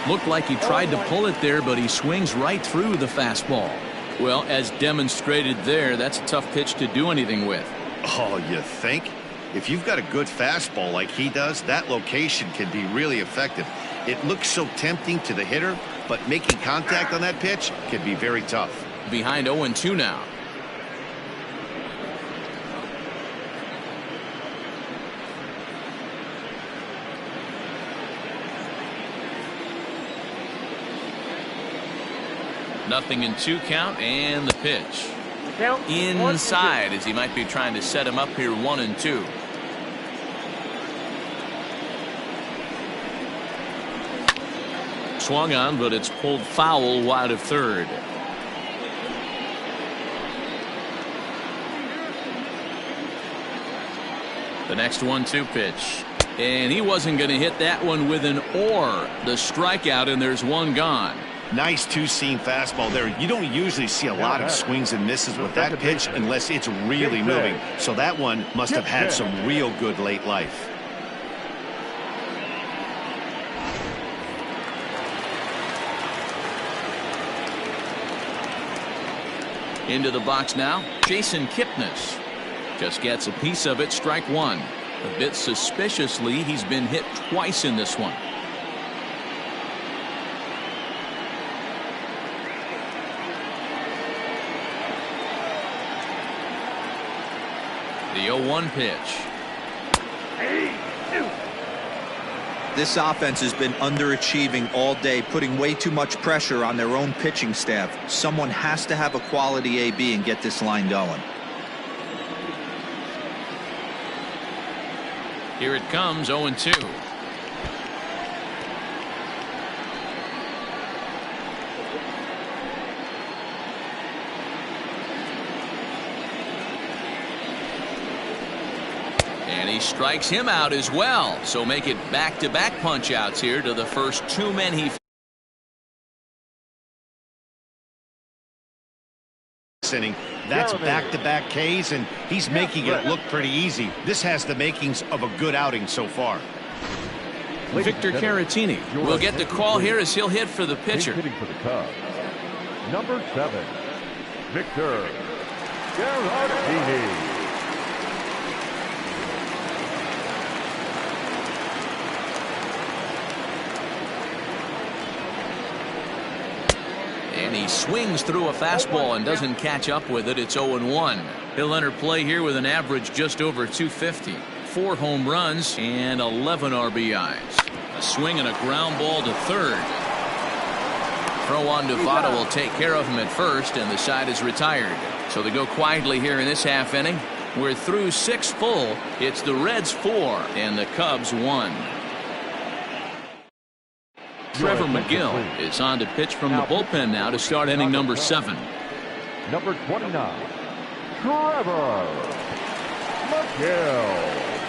Looked like he tried to pull it there, but he swings right through the fastball. Well, as demonstrated there, that's a tough pitch to do anything with. Oh, you think? If you've got a good fastball like he does, that location can be really effective. It looks so tempting to the hitter, but making contact on that pitch can be very tough. Behind 0-2 now. Nothing in 2 count, and the pitch. Inside, as he might be trying to set him up here 1-2. Swung on, but it's pulled foul wide of third. The next 1-2 pitch. And he wasn't going to hit that one with an or. The strikeout, and there's one gone. Nice two-seam fastball there. You don't usually see a lot of swings and misses with that pitch unless it's really moving. So that one must have had some real good late life. Into the box now, Jason Kipnis. Just gets a piece of it, strike one. A bit suspiciously, he's been hit twice in this one. The 0-1 pitch. This offense has been underachieving all day, putting way too much pressure on their own pitching staff. Someone has to have a quality AB and get this line going. Here it comes, 0-2. And he strikes him out as well. So make it back-to-back punch-outs here to the first 2 men he inning. That's back-to-back Ks, and he's making it look pretty easy. This has the makings of a good outing so far. Victor Caratini will get the call here as he'll hit for the pitcher. Hitting for the Cubs, number 7, Victor Caratini. And he swings through a fastball and doesn't catch up with it. It's 0-1. He'll enter play here with an average just over 250. 4 home runs and 11 RBIs. A swing and a ground ball to third. Throw on to Votto will take care of him at first, and the side is retired. So they go quietly here in this half inning. We're through 6 full. It's the Reds 4 and the Cubs 1. Trevor McGill is on to pitch from the bullpen now to start inning number 7. Number 29, Trevor McGill.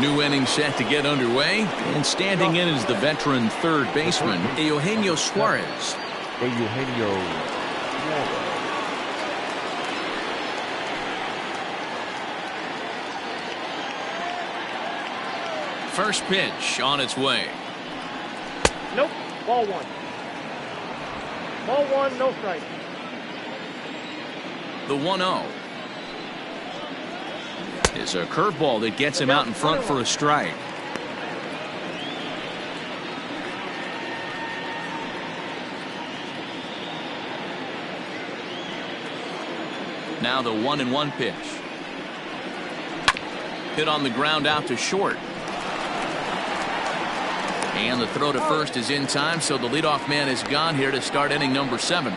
New inning set to get underway, and standing in is the veteran third baseman, Eugenio Suarez. First pitch on its way. Nope, ball 1. Ball 1, no strike. The 1-0 is a curveball that gets him out in front for a strike. Now the 1-1 pitch. Hit on the ground out to short. And the throw to first is in time, so the leadoff man is gone here to start inning number 7.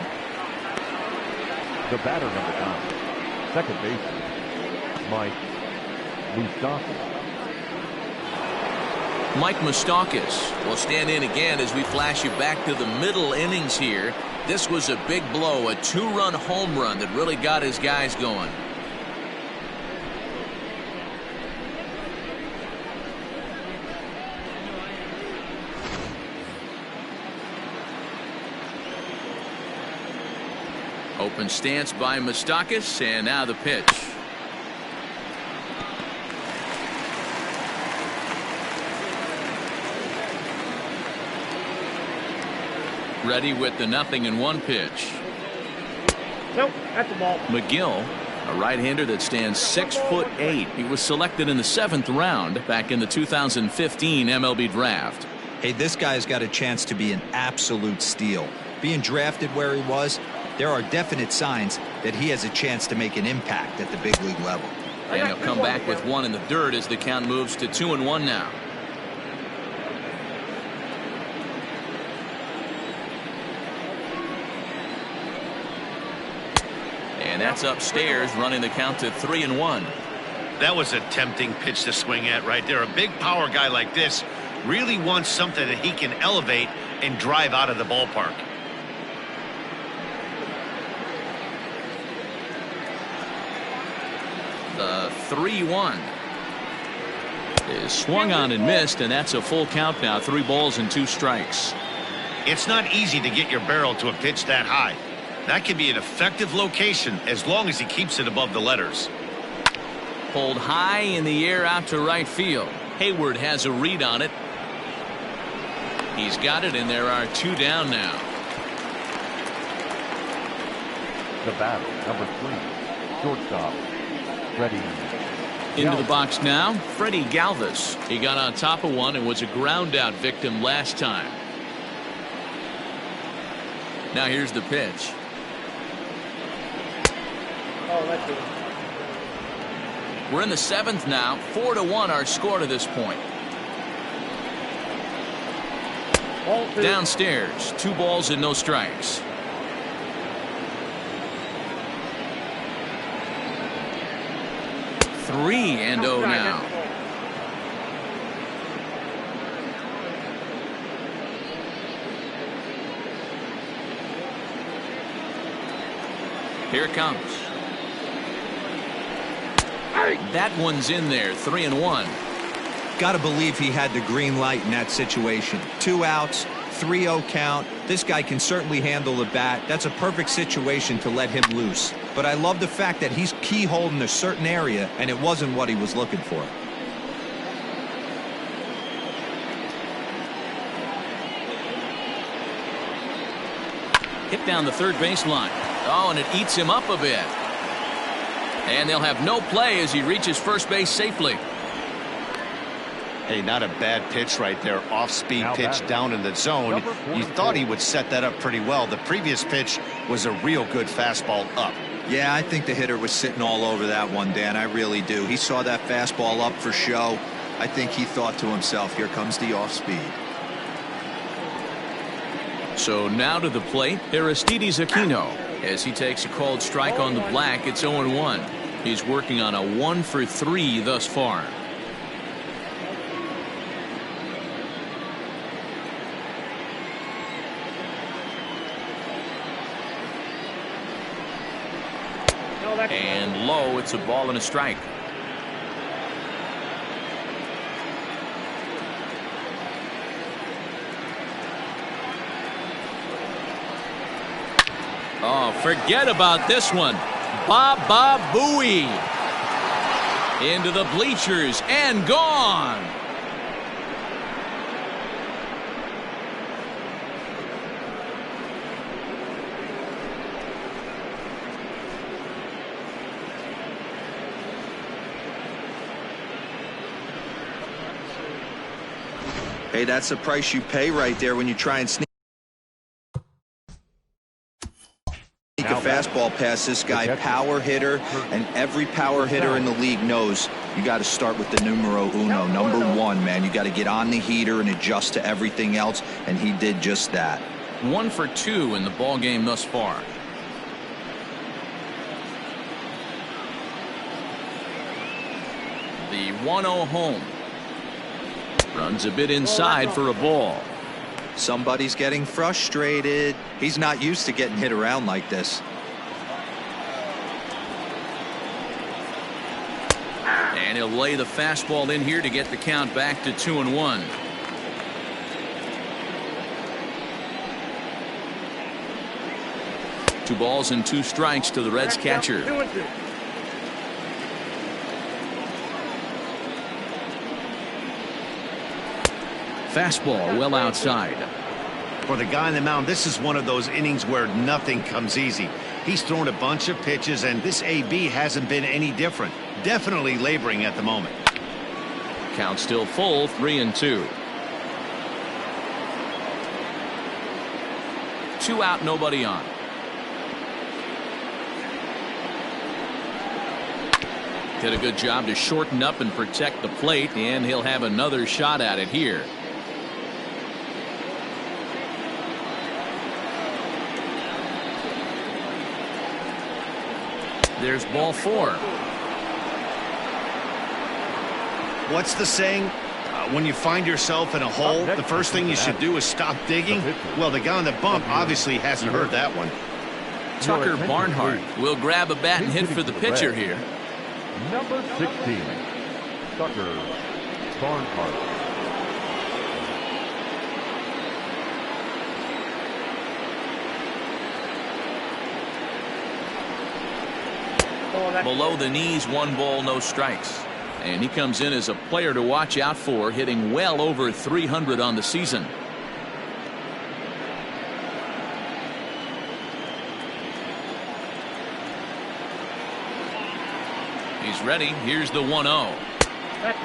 The batter, number 9, second baseman, Mike Moustakas. Mike Moustakas will stand in again as we flash you back to the middle innings here. This was a big blow, a 2-run home run that really got his guys going. Open stance by Moustakas, and now the pitch. Ready with the 0-1 pitch. Nope, that's a ball. McGill, a right-hander that stands 6'8". He was selected in the 7th round back in the 2015 MLB draft. Hey, this guy's got a chance to be an absolute steal. Being drafted where he was, there are definite signs that he has a chance to make an impact at the big league level. And he'll come back with 1 in the dirt as the count moves to 2-1 now. And that's upstairs, running the count to 3-1. That was a tempting pitch to swing at right there. A big power guy like this really wants something that he can elevate and drive out of the ballpark. The 3-1 is swung on and missed, and that's a full count now. 3 balls and 2 strikes. It's not easy to get your barrel to a pitch that high. That can be an effective location as long as he keeps it above the letters. Pulled high in the air out to right field. Hayward has a read on it. He's got it, and there are 2 down now. The batter, number 3, shortstop, Freddie. Into the box now, Freddie Galvis. He got on top of one and was a ground out victim last time. Now here's the pitch. Oh, that's good. We're in the 7th now. 4-1 our score to this point. Ball 2. Downstairs, 2 balls and no strikes. Three and 0 now. Here it comes. That one's in there. 3-1. Got to believe he had the green light in that situation. 2 outs, 3-0 count. This guy can certainly handle the bat. That's a perfect situation to let him loose. But I love the fact that he's keyholed in a certain area, and it wasn't what he was looking for. Hit down the third baseline. Oh, and it eats him up a bit. And they'll have no play as he reaches first base safely. Hey, not a bad pitch right there. Off-speed pitch down in the zone. You thought he would set that up pretty well. The previous pitch was a real good fastball up. Yeah, I think the hitter was sitting all over that one, Dan. I really do. He saw that fastball up for show. I think he thought to himself, here comes the off-speed. So now to the plate, Aristides Aquino. As he takes a called strike on the black, it's 0-1. He's working on a 1-for-3 thus far. And low, it's a ball and a strike. Oh, forget about this one. Baba Booey. Into the bleachers and gone. Hey, that's the price you pay right there when you try and sneak a fastball past this guy. Power hitter, and every power hitter in the league knows you got to start with the numero uno, number 1, man. You got to get on the heater and adjust to everything else, and he did just that. 1 for 2 in the ball game thus far. The 1-0 home. Runs a bit inside for a ball. Somebody's getting frustrated. He's not used to getting hit around like this. And he'll lay the fastball in here to get the count back to 2-1. Two balls and 2 strikes to the Reds catcher. 2-2. Fastball well outside. For the guy on the mound, this is one of those innings where nothing comes easy. He's thrown a bunch of pitches, and this AB hasn't been any different. Definitely laboring at the moment. Count still full, 3-2. 2 out, nobody on. Did a good job to shorten up and protect the plate, and he'll have another shot at it here. There's ball 4. What's the saying? When you find yourself in a hole, the first thing you should do is stop digging. Well, the guy on the bump obviously hasn't heard that one. Tucker Barnhart will grab a bat and hit for the pitcher here. Number 16, Tucker Barnhart. Below the knees, 1 ball, no strikes. And he comes in as a player to watch out for, hitting well over 300 on the season. He's ready. Here's the 1-0.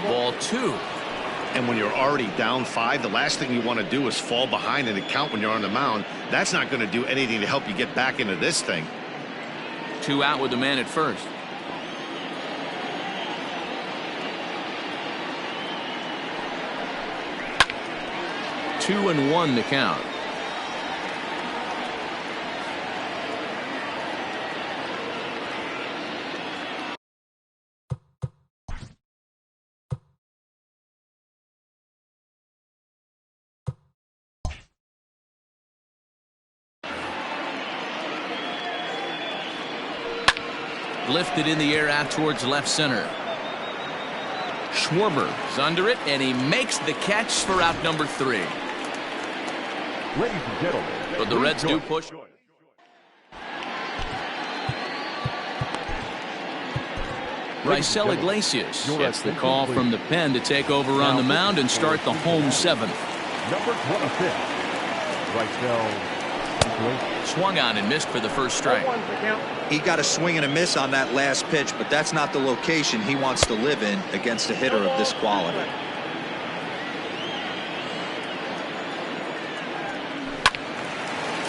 Ball 2. And when you're already down 5, the last thing you want to do is fall behind in the count when you're on the mound. That's not going to do anything to help you get back into this thing. 2 out with the man at first. Two and 1 to count. Lifted in the air out towards left center. Schwarber is under it, and he makes the catch for out number 3. Ladies and gentlemen, But the Reds do push. Raisel Iglesias gets the call from the pen to take over on the mound and start the home 7th. Number 25, Raisel Iglesias. Swung on and missed for the first strike. He got a swing and a miss on that last pitch, but that's not the location he wants to live in against a hitter of this quality.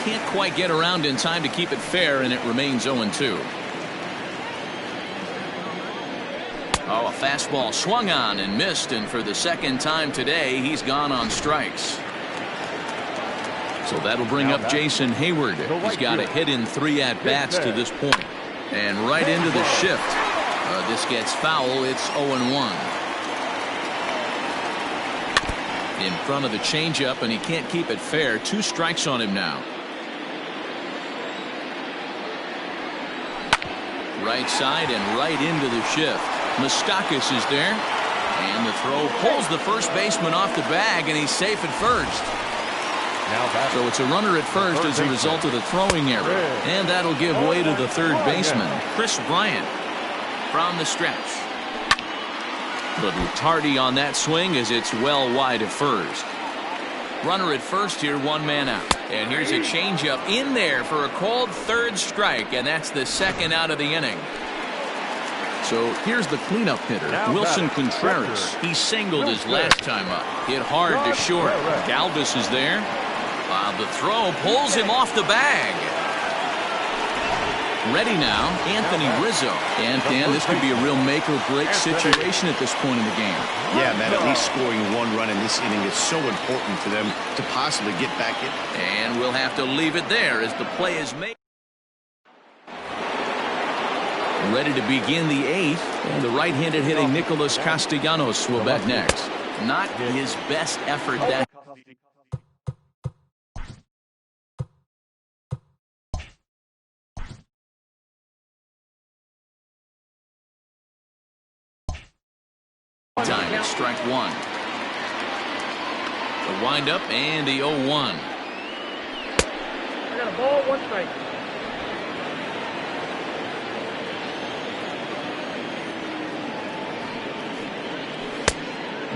can't quite get around in time to keep it fair, and it remains 0-2. Oh, a fastball swung on and missed, and for the second time today, he's gone on strikes. So that'll bring up Jason Hayward. He's got a hit in 3 at-bats to this point. And right into the shift. This gets foul. It's 0-1. In front of the changeup, and he can't keep it fair. 2 strikes on him now. Right side and right into the shift. Moustakas is there. And the throw pulls the first baseman off the bag, and he's safe at first. So it's a runner at first as a result of the throwing error. And that'll give way to the third baseman, Chris Bryant, from the stretch. Little tardy on that swing as it's well wide of first. Runner at first here, 1 man out. And here's a changeup in there for a called third strike, and that's the second out of the inning. So here's the cleanup hitter, Wilson Contreras. He singled his last time up. Hit hard to short. Galvis is there. The throw pulls him off the bag. Ready now, Anthony Rizzo. And Dan, this could be a real make-or-break situation at this point in the game. Yeah, man, at least scoring 1 run in this inning is so important for them to possibly get back in. And we'll have to leave it there as the play is made. Ready to begin the 8th, and the right-handed hitting Nicholas Castellanos will bat next. Not his best effort that. Time, it's strike 1. The windup and the 0-1. I got a ball, 1 strike.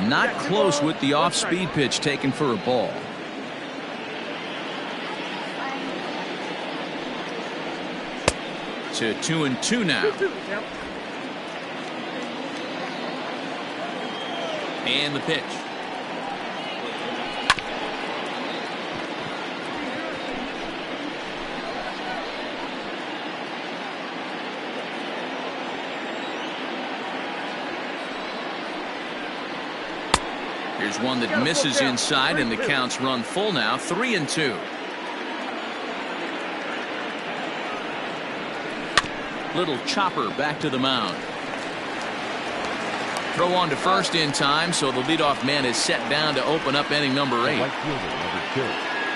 Not close with the off-speed pitch taken for a ball. To 2-2 now. 2-2, yep. And the pitch. Here's one that misses inside, and the count's run full now, 3-2. Little chopper back to the mound. Throw on to first in time, so the leadoff man is set down to open up inning number 8.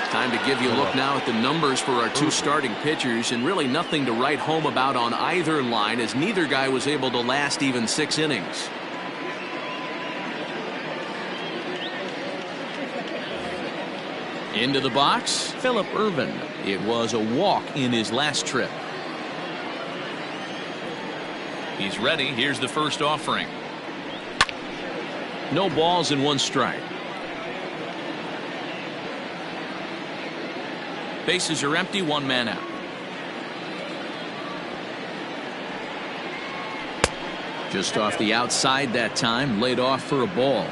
Time to give you a look now at the numbers for our 2 starting pitchers, and really nothing to write home about on either line, as neither guy was able to last even 6 innings. Into the box, Phillip Ervin. It was a walk in his last trip. He's ready. Here's the first offering. No balls and 1 strike. Bases are empty, 1 man out. Just off the outside that time, laid off for a ball.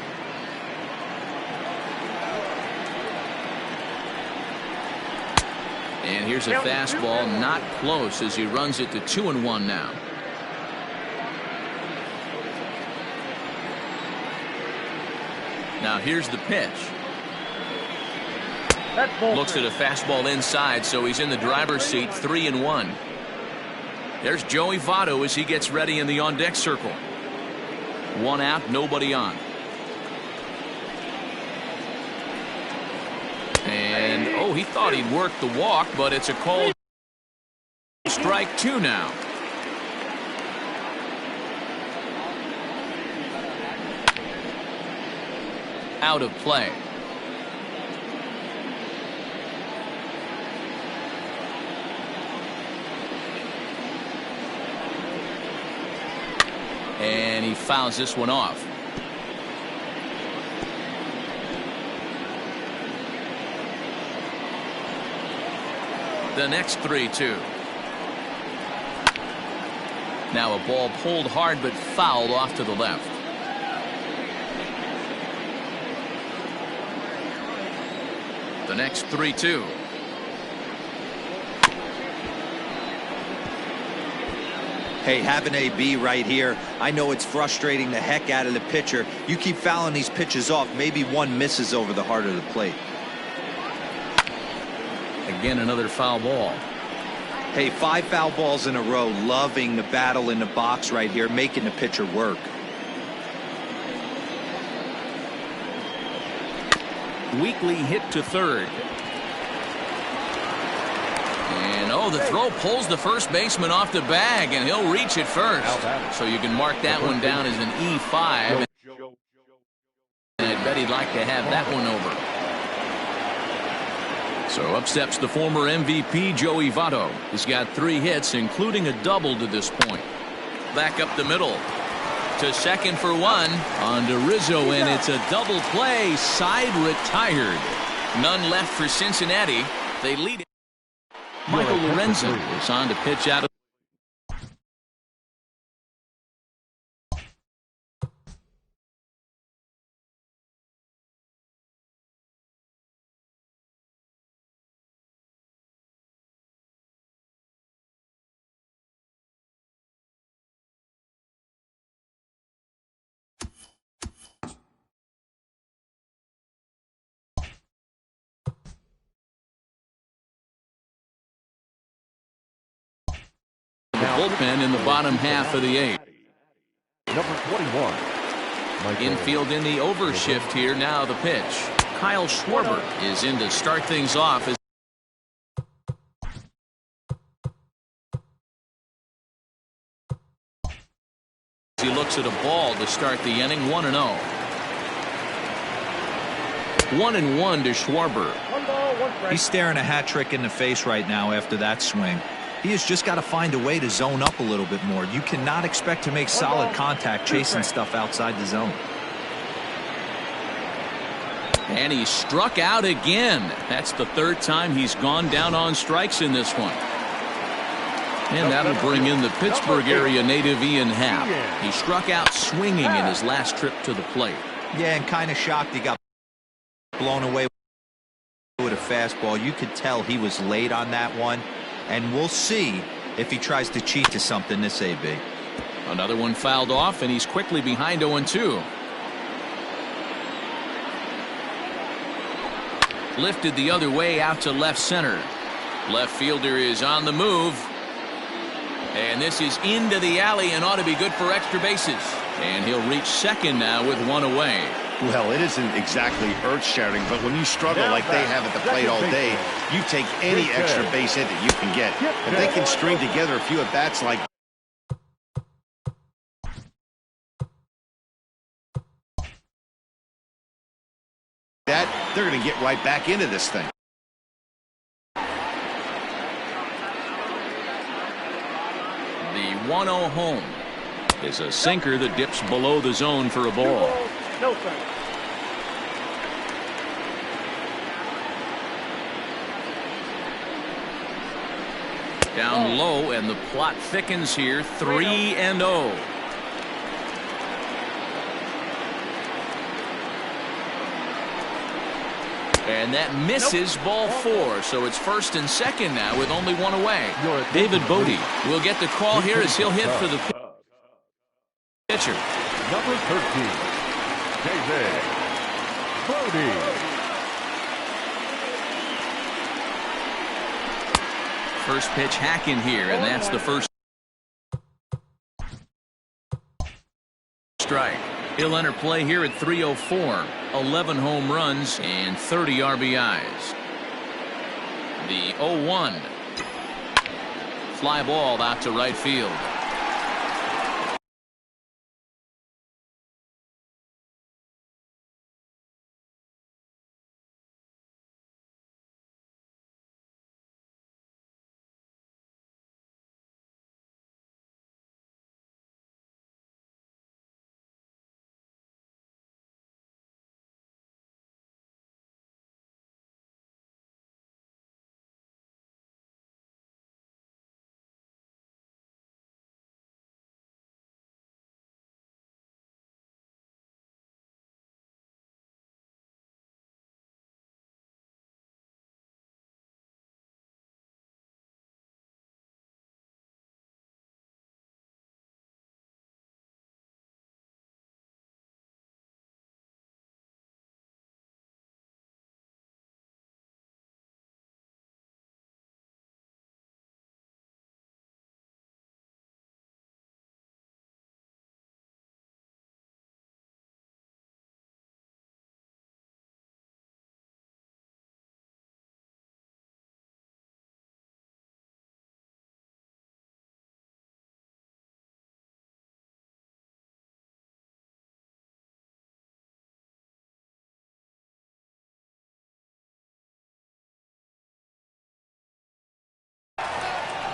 And here's a fastball, not close, as he runs it to 2-1 now. Now here's the pitch. Looks at a fastball inside, so he's in the driver's seat, 3-1. There's Joey Votto as he gets ready in the on-deck circle. 1 out, nobody on. And, oh, he thought he'd work the walk, but it's a called strike 2 now. Out of play. And he fouls this one off. The next 3-2. Now a ball pulled hard but fouled off to the left. The next 3-2. Hey, have an AB right here. I know it's frustrating the heck out of the pitcher. You keep fouling these pitches off, maybe one misses over the heart of the plate. Again, another foul ball. Hey, 5 foul balls in a row. Loving the battle in the box right here, making the pitcher work. Weekly hit to third. And oh, the throw pulls the first baseman off the bag, and he'll reach it first. So you can mark that one down as an E5. And I bet he'd like to have that one over. So up steps the former MVP, Joey Votto. He's got 3 hits, including a double to this point. Back up the middle. To second for 1 on to Rizzo, and it's a double play. Side retired. None left for Cincinnati. They lead it. Michael Lorenzen is on to pitch out of the bullpen in the bottom half of the 8th. Number 21. Infield in the overshift here. Now the pitch. Kyle Schwarber is in to start things off. As he looks at a ball to start the inning. 1-0. 1-1 to Schwarber. 1 ball, 1 strike. He's staring a hat trick in the face right now after that swing. He has just got to find a way to zone up a little bit more. You cannot expect to make solid contact chasing stuff outside the zone. And he struck out again. That's the 3rd time he's gone down on strikes in this one. And that'll bring in the Pittsburgh area native Ian Happ. He struck out swinging in his last trip to the plate. Yeah, and kind of shocked he got blown away with a fastball. You could tell he was late on that one. And we'll see if he tries to cheat to something this AB. Another one fouled off, and he's quickly behind 0-2. Lifted the other way out to left center. Left fielder is on the move. And this is into the alley and ought to be good for extra bases. And he'll reach second now with 1 away. Well, it isn't exactly earth-shattering, but when you struggle like they have at the plate all day, you take any extra base hit that you can get. If they can string together a few at-bats like that, they're going to get right back into this thing. The 1-0 home is a sinker that dips below the zone for a ball. No strike. Down low, and the plot thickens here. 3-0. And that misses ball 4. So it's first and second now with only 1 away. David Bodie will get the call here as he'll hit for the pitcher. Number 13. David Bodie. First pitch hacking here, and that's the first strike. He'll enter play here at 304. 11 home runs and 30 RBIs. The 0-1. Fly ball out to right field.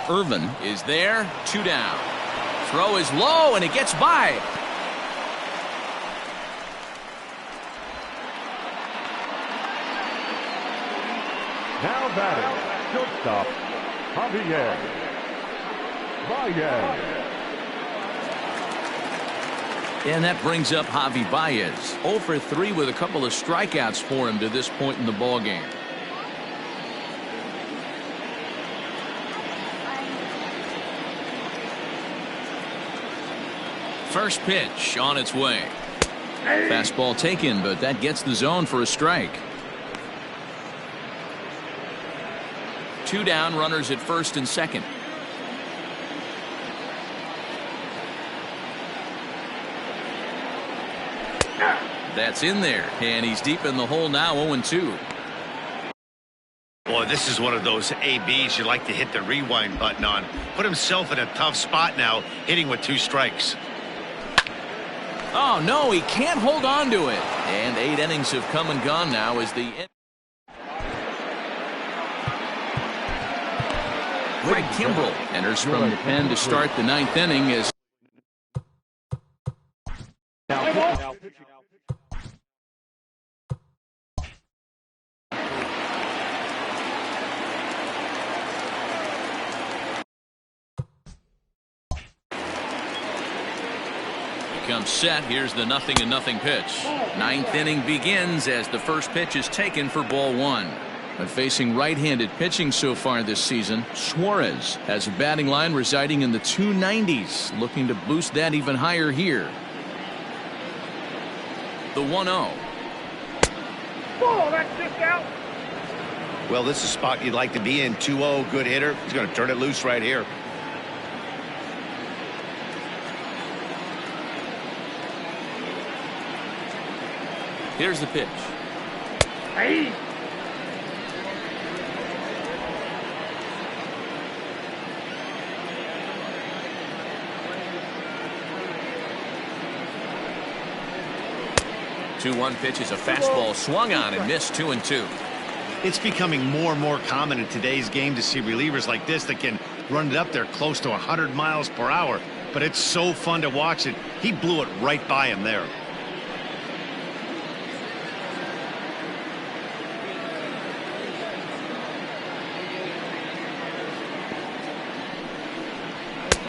Irvin is there. 2 down. Throw is low, and it gets by. Now batting, shortstop, Javier Baez. And that brings up Javi Baez. 0 for 3 with a couple of strikeouts for him to this point in the ballgame. First pitch on its way. Fastball taken, but that gets the zone for a strike. 2 down, runners at first and second. That's in there, and he's deep in the hole now, 0-2. Boy, this is one of those ABs you like to hit the rewind button on. Put himself in a tough spot now, hitting with 2 strikes. Oh, no, he can't hold on to it. And 8 innings have come and gone now as the... Greg Kimbrell enters from the pen to start the 9th inning as... Comes set. Here's the 0-0 pitch. 9th inning begins as the first pitch is taken for ball 1. But facing right-handed pitching so far this season, Suarez has a batting line residing in the 290s, looking to boost that even higher here. The 1-0. Oh, that's just out. Well, this is a spot you'd like to be in. 2-0, good hitter. He's going to turn it loose right here. Here's the pitch. Hey. Two-one pitch is a fastball swung on and missed. 2-2. It's becoming more and more common in today's game to see relievers like this that can run it up there close to 100 miles per hour. But it's so fun to watch it. He blew it right by him there.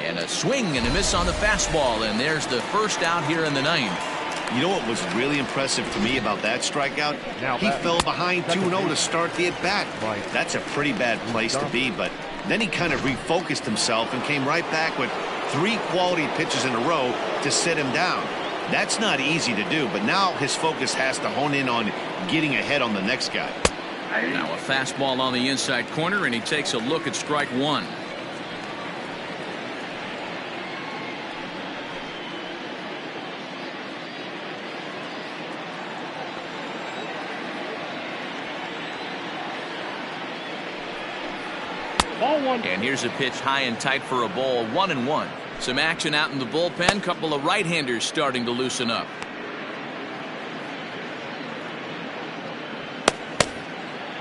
And a swing and a miss on the fastball, and there's the first out here in the 9th. You know what was really impressive to me about that strikeout? He fell behind 2-0 to start the at-bat. That's a pretty bad place to be, but then he kind of refocused himself and came right back with 3 quality pitches in a row to set him down. That's not easy to do, but now his focus has to hone in on getting ahead on the next guy. Now a fastball on the inside corner, and he takes a look at strike 1. And here's a pitch high and tight for a ball. 1-1. Some action out in the bullpen. Couple of right-handers starting to loosen up.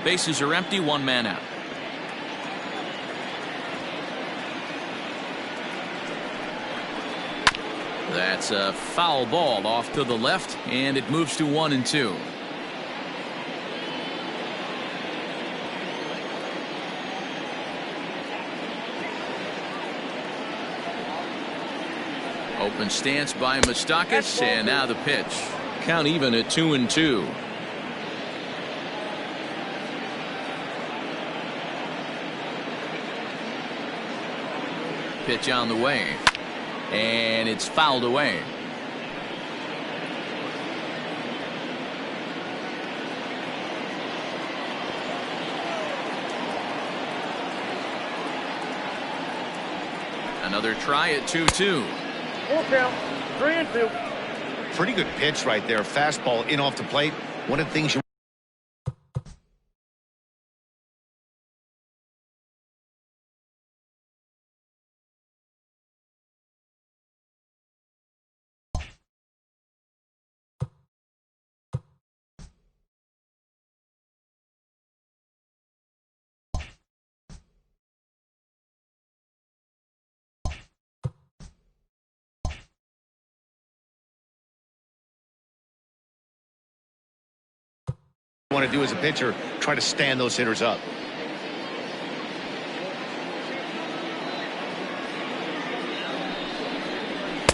Bases are empty. 1 man out. That's a foul ball off to the left, and it moves to 1-2. Open stance by Moustakas, and now the pitch. Count even at 2-2. Pitch on the way, and it's fouled away. Another try at 2-2. Full count. 3-2. Pretty good pitch right there. Fastball in off the plate. One of the things you Want to do as a pitcher, try to stand those hitters up.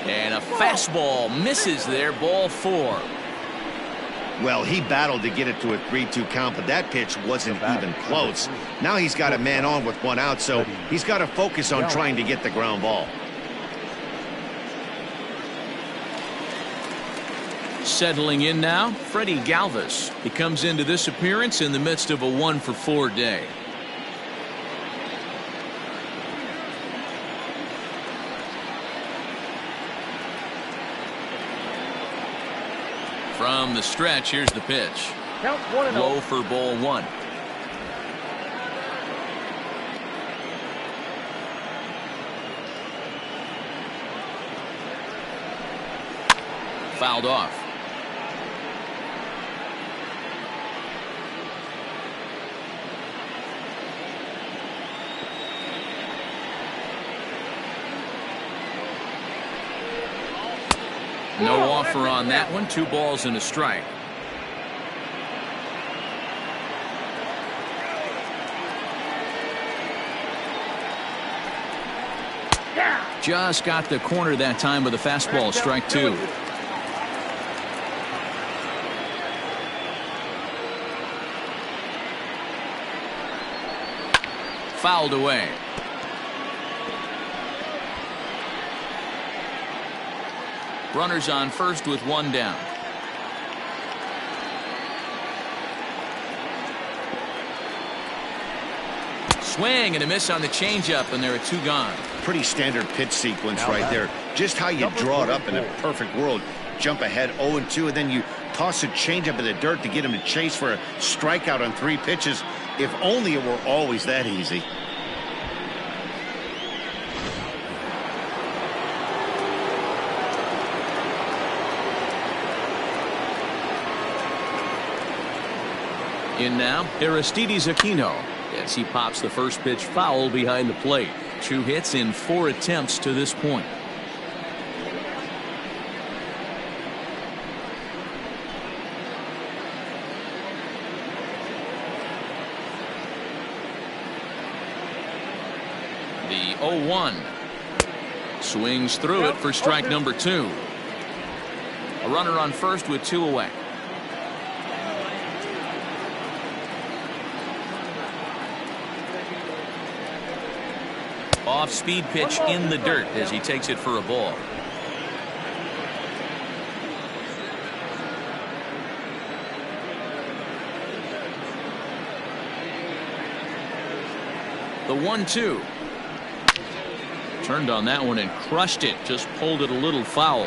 And a fastball misses there, ball 4. Well, he battled to get it to a 3-2 count, but that pitch wasn't even close. Now he's got a man on with 1 out, so he's got to focus on trying to get the ground ball. Settling in now, Freddie Galvis. He comes into this appearance in the midst of a 1-for-4 day. From the stretch, here's the pitch. Count 1-0. Low for ball 1. Fouled off. No offer on that one. 2 balls and a strike. Just got the corner that time with a fastball, strike 2. Fouled away. Runners on first with 1 down. Swing and a miss on the changeup, and there are 2 gone. Pretty standard pitch sequence right there. Just how you draw it up in a perfect world. Jump ahead 0-2, and then you toss a changeup in the dirt to get him to chase for a strikeout on 3 pitches. If only it were always that easy. In now, Aristides Aquino, as he pops the first pitch foul behind the plate. 2 hits in 4 attempts to this point. The 0-1. Swings through it for strike number 2. A runner on first with 2 away. Off-speed pitch in the dirt as he takes it for a ball. The 1-2. Turned on that one and crushed it. Just pulled it a little foul.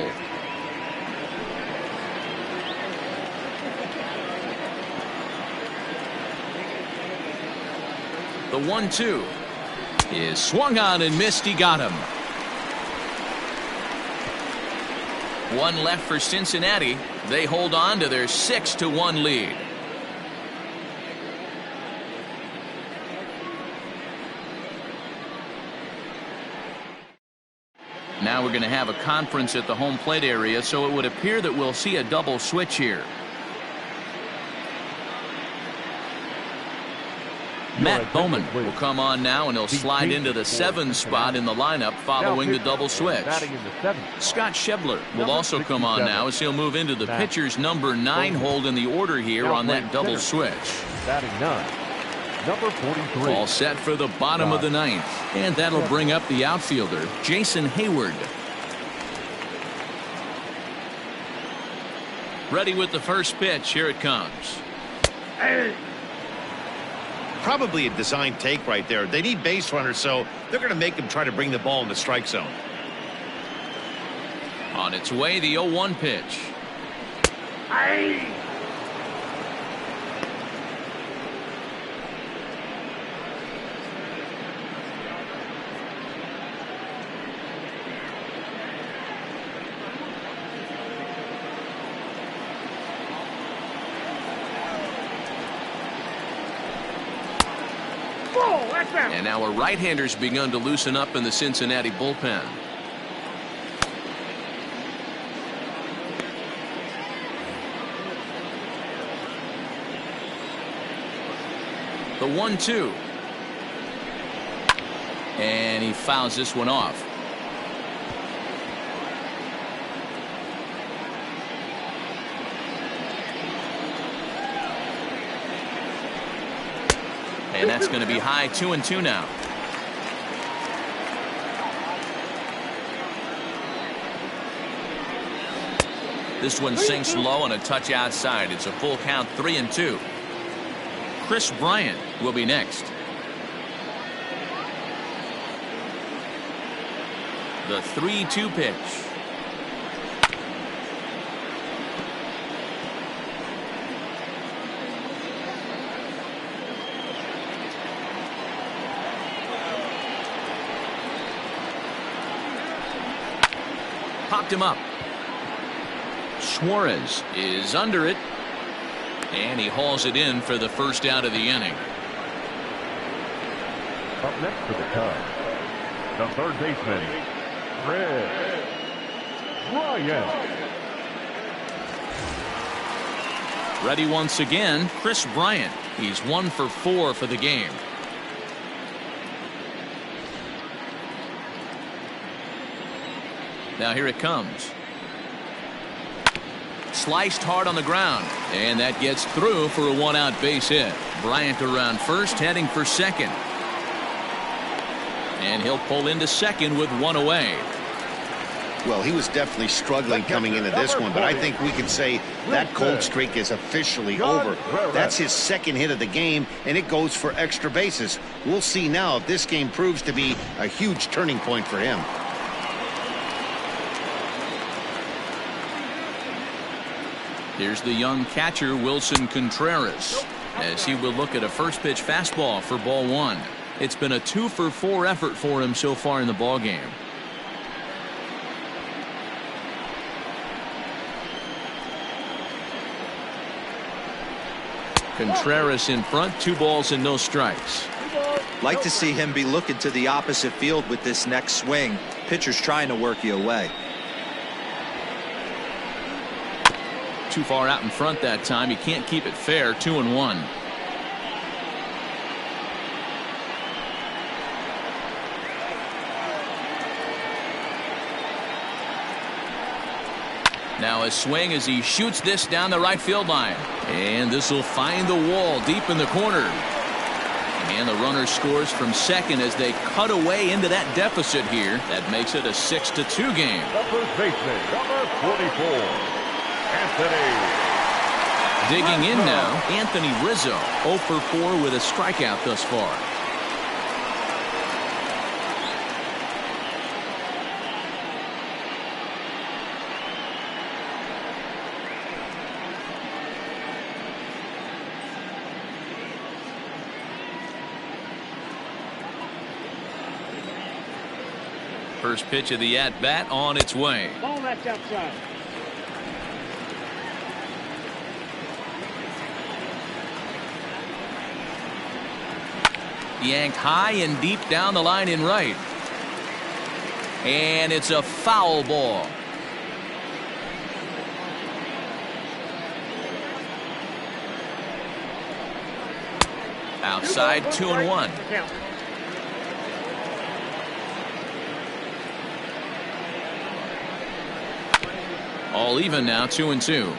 The 1-2. Is swung on and missed. He got him. 1 left for Cincinnati. They hold on to their 6-1 lead. Now we're going to have a conference at the home plate area, so it would appear that we'll see a double switch here. Matt Bowman will come on now, and he'll slide into the 7 spot in the lineup following the double switch. Scott Schebler will also come on now, as he'll move into the pitcher's number 9 hold in the order here on that double switch. Batting 9, number 43. All set for the bottom of the 9th, and that'll bring up the outfielder, Jason Hayward. Ready with the first pitch. Here it comes. Probably a design take right there. They need base runners, so they're going to make them try to bring the ball in the strike zone. On its way, the 0-1 pitch. And now a right-hander's begun to loosen up in the Cincinnati bullpen. The 1-2. And he fouls this one off. And that's going to be high 2-2 now. This one sinks low on a touch outside. It's a full count, 3-2. Chris Bryant will be next. The 3-2 pitch. Popped him up. Suarez is under it, and he hauls it in for the first out of the inning. Up next for the Cubs, the third baseman, Chris Bryant. Ready once again, Chris Bryant. He's 1 for 4 for the game. Now here it comes. Sliced hard on the ground, and that gets through for a 1-out base hit. Bryant around first, heading for second. And he'll pull into second with 1 away. Well, he was definitely struggling coming into this one, but I think we can say that cold streak is officially over. That's his second hit of the game, and it goes for extra bases. We'll see now if this game proves to be a huge turning point for him. Here's the young catcher, Wilson Contreras, as he will look at a first pitch fastball for ball 1. It's been a 2 for 4 effort for him so far in the ball game. Contreras in front, 2 balls and no strikes. Like to see him be looking to the opposite field with this next swing. Pitcher's trying to work you away. Too far out in front that time. He can't keep it fair. 2-1. Now a swing as he shoots this down the right field line. And this will find the wall deep in the corner. And the runner scores from second as they cut away into that deficit here. That makes it a 6-2 game. The first baseman, number 44. Anthony. Digging in now, Anthony Rizzo, 0 for 4 with a strikeout thus far. First pitch of the at-bat on its way. Ball that's outside. Yanked high and deep down the line in right. And it's a foul ball. Outside, 2-1. All even now, 2-2.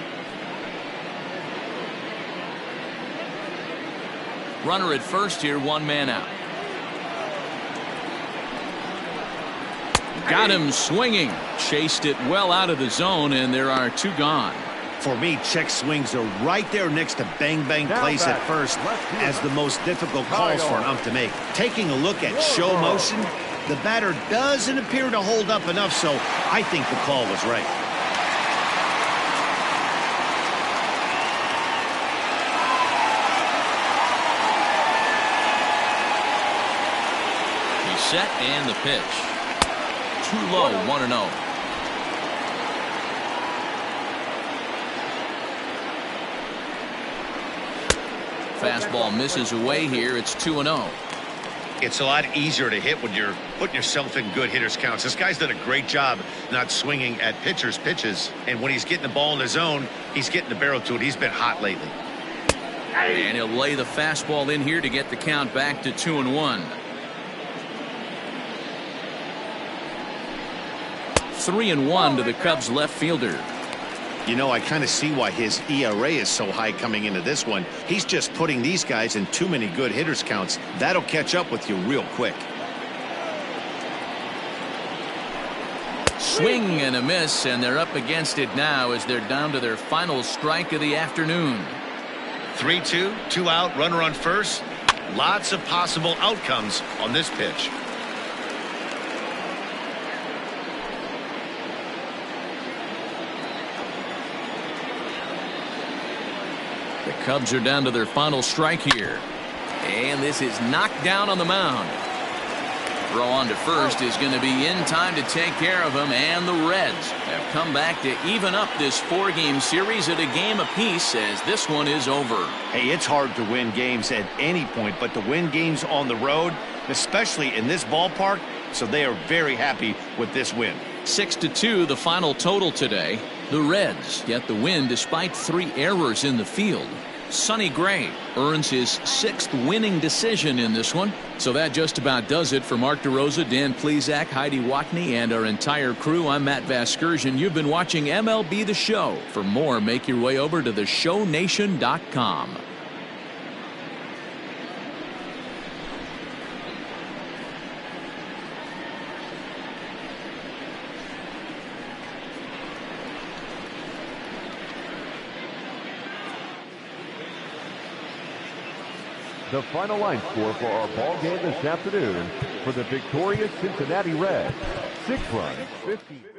Runner at first here, 1 man out. Got him swinging. Chased it well out of the zone, and there are 2 gone. For me, check swings are right there next to bang-bang plays at first as the most difficult calls for an ump to make. Taking a look at show motion, the batter doesn't appear to hold up enough, so I think the call was right. Set and the pitch. Too low, 1-0. Fastball misses away here. It's 2-0. It's a lot easier to hit when you're putting yourself in good hitters counts. This guy's done a great job not swinging at pitchers' pitches. And when he's getting the ball in his zone, he's getting the barrel to it. He's been hot lately. And he'll lay the fastball in here to get the count back to 2-1. 3-1 to the Cubs left fielder. You know, I kind of see why his ERA is so high coming into this one. He's just putting these guys in too many good hitters counts. That'll catch up with you real quick. Swing and a miss, and they're up against it now as they're down to their final strike of the afternoon. 3-2, 2 out, runner on first. Lots of possible outcomes on this pitch. The Cubs are down to their final strike here. And this is knocked down on the mound. Throw on to first is going to be in time to take care of him, and the Reds have come back to even up this 4-game series at a game apiece as this one is over. Hey, it's hard to win games at any point, but to win games on the road, especially in this ballpark, so they are very happy with this win. 6-2 the final total today. The Reds get the win despite 3 errors in the field. Sonny Gray earns his 6th winning decision in this one. So that just about does it for Mark DeRosa, Dan Plesac, Heidi Watney, and our entire crew. I'm Matt Vasgersian. You've been watching MLB The Show. For more, make your way over to theshownation.com. The final line score for our ball game this afternoon for the victorious Cincinnati Reds. 6 runs, 50.